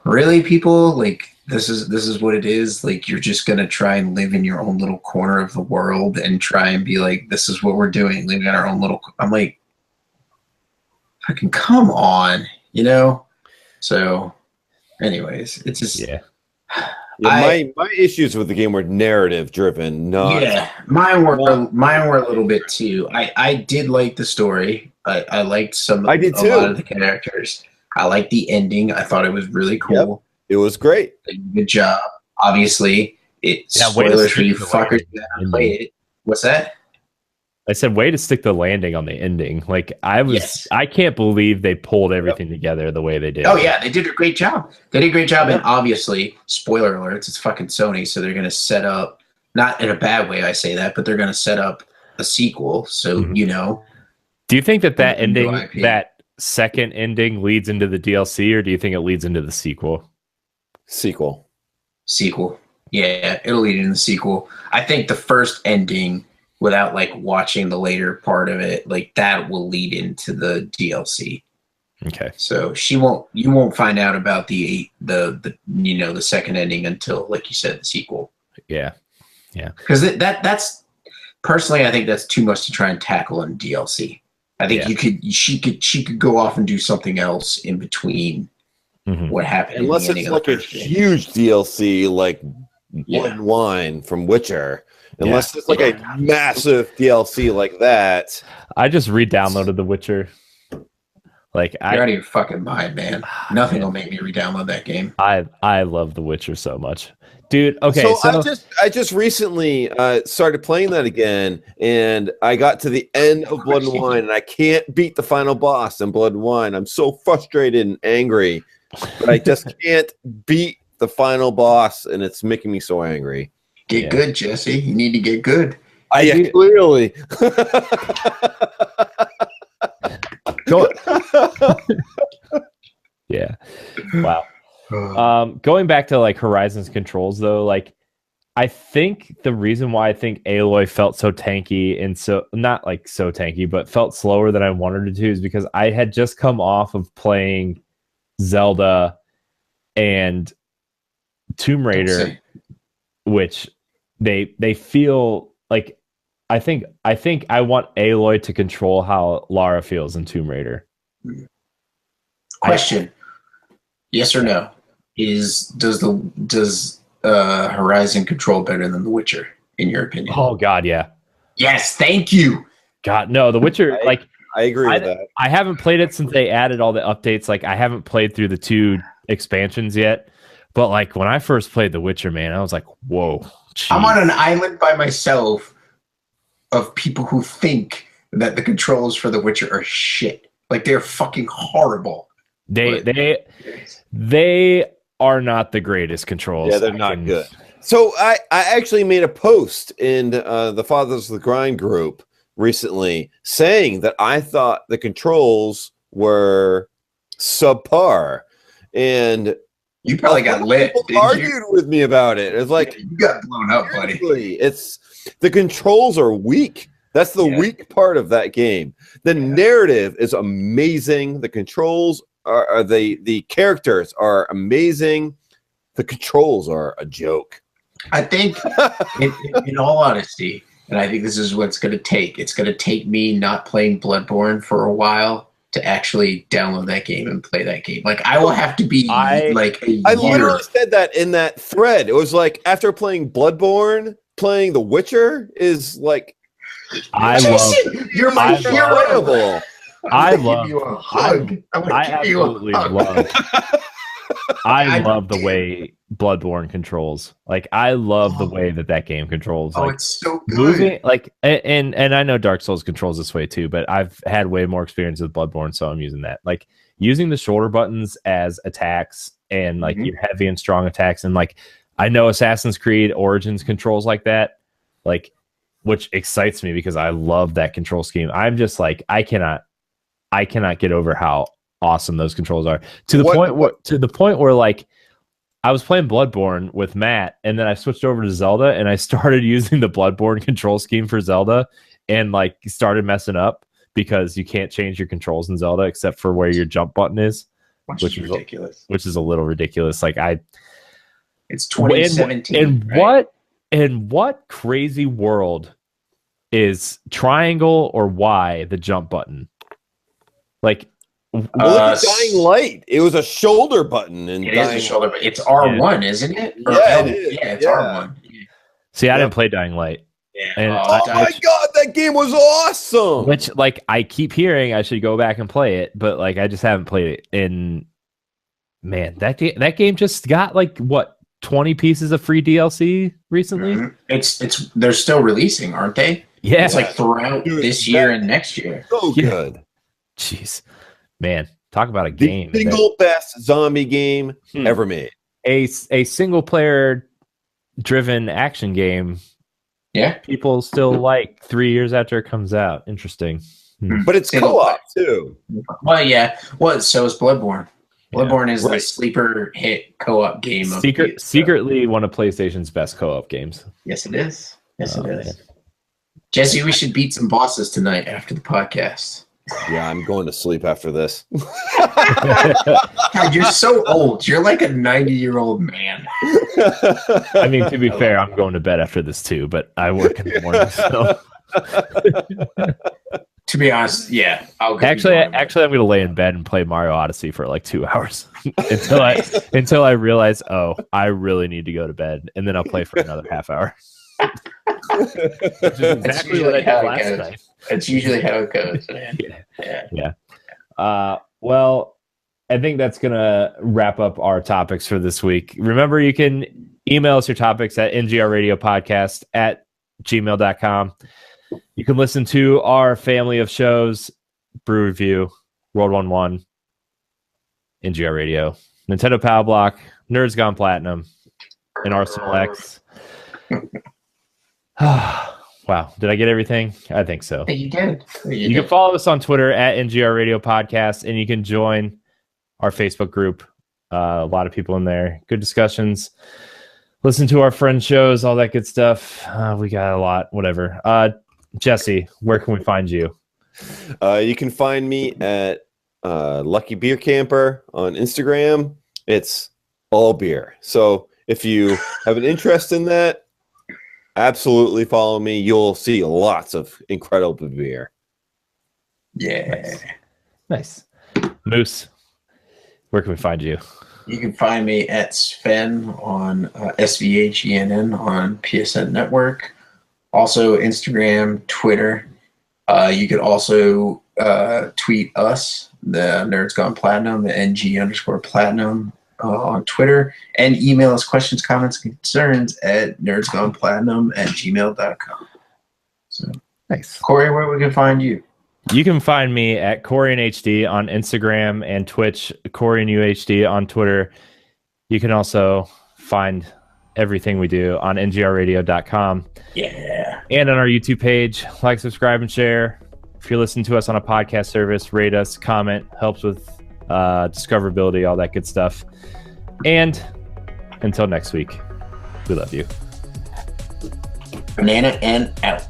S2: really, people, like this is what it is. Like you're just gonna try and live in your own little corner of the world and try and be like, this is what we're doing, living in our own little. I'm like, fucking come on, So, anyways, it's just
S3: my issues with the game were narrative driven.
S2: Mine were a little bit too. I did like the story. I liked a lot of the characters. I liked the ending. I thought it was really cool. Yep.
S3: It was great.
S2: Good job. Obviously, spoilers for you fuckers that haven't played it. What's that?
S1: I said, way to stick the landing on the ending. Like I can't believe they pulled everything together the way they did.
S2: Oh yeah, they did a great job. And obviously, spoiler alerts, it's fucking Sony, so they're gonna set up, not in a bad way I say that, but they're gonna set up a sequel. So
S1: Do you think that ending, that second ending, leads into the DLC, or do you think it leads into the sequel?
S2: Sequel. Yeah, it'll lead into the sequel. I think the first ending without like watching the later part of it, like that will lead into the DLC.
S1: Okay.
S2: So you won't find out about the second ending until, like you said, the sequel.
S1: Yeah.
S2: Because that's personally, I think that's too much to try and tackle in DLC. I think she could go off and do something else in between what happened.
S3: Unless it's like a huge DLC, like Blood and Wine from Witcher. Unless it's like a massive DLC like that.
S1: I just re-downloaded The Witcher. Like
S2: you're out of your fucking mind, man. Nothing will make me re-download that game.
S1: I love The Witcher so much, dude. Okay,
S3: so I just recently started playing that again, and I got to the end of Blood and Wine, and I can't beat the final boss in Blood and Wine. I'm so frustrated and angry, but I just can't beat the final boss, and it's making me so angry.
S2: Get good, Jesse. You need to get good.
S3: Clearly.
S1: Yeah. Wow. Going back to like Horizon's controls though, like I think the reason why I think Aloy felt so tanky and so not like so tanky, but felt slower than I wanted it to is because I had just come off of playing Zelda and Tomb Raider, which they feel like I think I want Aloy to control how Lara feels in Tomb Raider.
S2: Question: yes or no? Does Horizon control better than The Witcher in your opinion?
S1: Oh God, yeah.
S2: Yes, thank you.
S1: God, no. The Witcher,
S3: I agree with that.
S1: I haven't played it since they added all the updates. Like I haven't played through the 2 expansions yet. But like when I first played The Witcher, man, I was like, whoa. Geez.
S2: I'm on an island by myself of people who think that the controls for The Witcher are shit. Like they're fucking horrible.
S1: They are not the greatest controls.
S3: Yeah, they're not good. So I actually made a post in the Fathers of the Grind group recently saying that I thought the controls were subpar, and
S2: you probably got lit.
S3: Argued with me about it. It's like
S2: you got blown up, buddy.
S3: It's the controls are weak. That's the weak part of that game. The narrative is amazing. The controls are the characters are amazing. The controls are a joke.
S2: I think, in all honesty, and I think this is what it's going to take. It's going to take me not playing Bloodborne for a while to actually download that game and play that game. Like I will have to be like a year.
S3: I literally said that in that thread. It was like after playing Bloodborne, playing The Witcher is like
S2: you're my hero.
S1: I love
S2: you a hug.
S1: I love the way Bloodborne controls. Like I love the way that game controls.
S2: Oh,
S1: like,
S2: it's so good.
S1: Moving like and I know Dark Souls controls this way too, but I've had way more experience with Bloodborne, so I'm using that. Like using the shoulder buttons as attacks and like your heavy and strong attacks, and like I know Assassin's Creed Origins controls like that, like which excites me because I love that control scheme. I'm just like I cannot get over how awesome those controls are to the point where like I was playing Bloodborne with Matt, and then I switched over to Zelda, and I started using the Bloodborne control scheme for Zelda, and like started messing up because you can't change your controls in Zelda except for where your jump button is, which is ridiculous. Which is a little ridiculous. Like
S2: it's 2017.
S1: What crazy world is triangle or Y the jump button? Like.
S3: Well, Dying Light. It was a shoulder button, and
S2: it is a shoulder button. It's R1, isn't it?
S3: Yeah, it is.
S2: Yeah, it's R1.
S1: See, I didn't play Dying Light.
S2: Yeah.
S1: And
S3: my God, that game was awesome.
S1: Which, like, I keep hearing I should go back and play it, but like, I just haven't played it. And man, that game just got like what 20 pieces of free DLC recently.
S2: It's they're still releasing, aren't they?
S1: Yeah,
S2: it's like throughout this year and next year.
S3: So good.
S1: Jeez. Man, talk about a game.
S3: The single best zombie game ever made.
S1: A single player driven action game.
S2: Yeah.
S1: People still like 3 years after it comes out. Interesting.
S3: But it's co-op too.
S2: Well, yeah. Well, so is Bloodborne. Bloodborne is the sleeper hit co-op game.
S1: Secretly one of PlayStation's best co-op games.
S2: Yes, it is. Yes, it is. Jesse, we should beat some bosses tonight after the podcast.
S3: Yeah, I'm going to sleep after this.
S2: God, you're so old. You're like a 90-year-old man.
S1: I mean, to be fair, I'm going to bed after this too, but I work in the morning. So.
S2: To be honest, yeah.
S1: Actually, I'm going to lay in bed and play Mario Odyssey for like 2 hours until I realize, oh, I really need to go to bed, and then I'll play for another half hour. Which is exactly what I did last night.
S2: That's usually how it goes, man.
S1: Yeah. Well, I think that's going to wrap up our topics for this week. Remember, you can email us your topics at ngrradiopodcast@gmail.com. You can listen to our family of shows, Brew Review, World 1-1, NGR Radio, Nintendo Power Block, Nerds Gone Platinum, and Arsenal X. Wow. Did I get everything? I think so.
S2: You did.
S1: You can follow us on Twitter at NGR Radio Podcast, and you can join our Facebook group. A lot of people in there. Good discussions. Listen to our friend shows, all that good stuff. We got a lot, whatever. Jesse, where can we find you?
S3: You can find me at Lucky Beer Camper on Instagram. It's all beer. So if you have an interest in that, absolutely follow me. You'll see lots of incredible beer.
S2: Yeah.
S1: Nice. Moose, where can we find you?
S2: You can find me at Sven on SVHENN on PSN Network. Also Instagram, Twitter. You could also tweet us, the Nerds Gone Platinum, the NG_Platinum on Twitter, and email us questions, comments, concerns at nerdsgoneplatinum@gmail.com. So,
S1: nice.
S2: Corey, where we can find you?
S1: You can find me at CoreyandHD on Instagram and Twitch, CoreyandUHD on Twitter. You can also find everything we do on ngrradio.com.
S2: Yeah.
S1: And on our YouTube page. Like, subscribe, and share. If you're listening to us on a podcast service, rate us, comment, helps with discoverability, all that good stuff. And until next week, we love you.
S2: Banana and out.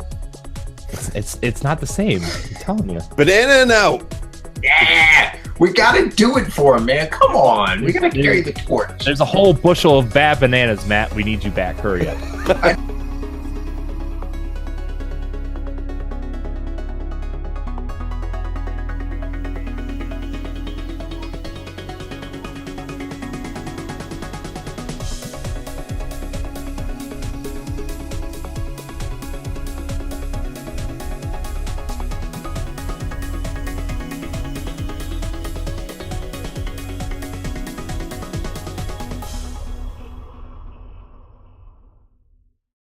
S1: It's not the same. I'm telling you.
S3: Banana and out.
S2: Yeah. We got to do it for him, man. Come on. We got to carry the torch.
S1: There's a whole bushel of bad bananas, Matt. We need you back. Hurry up.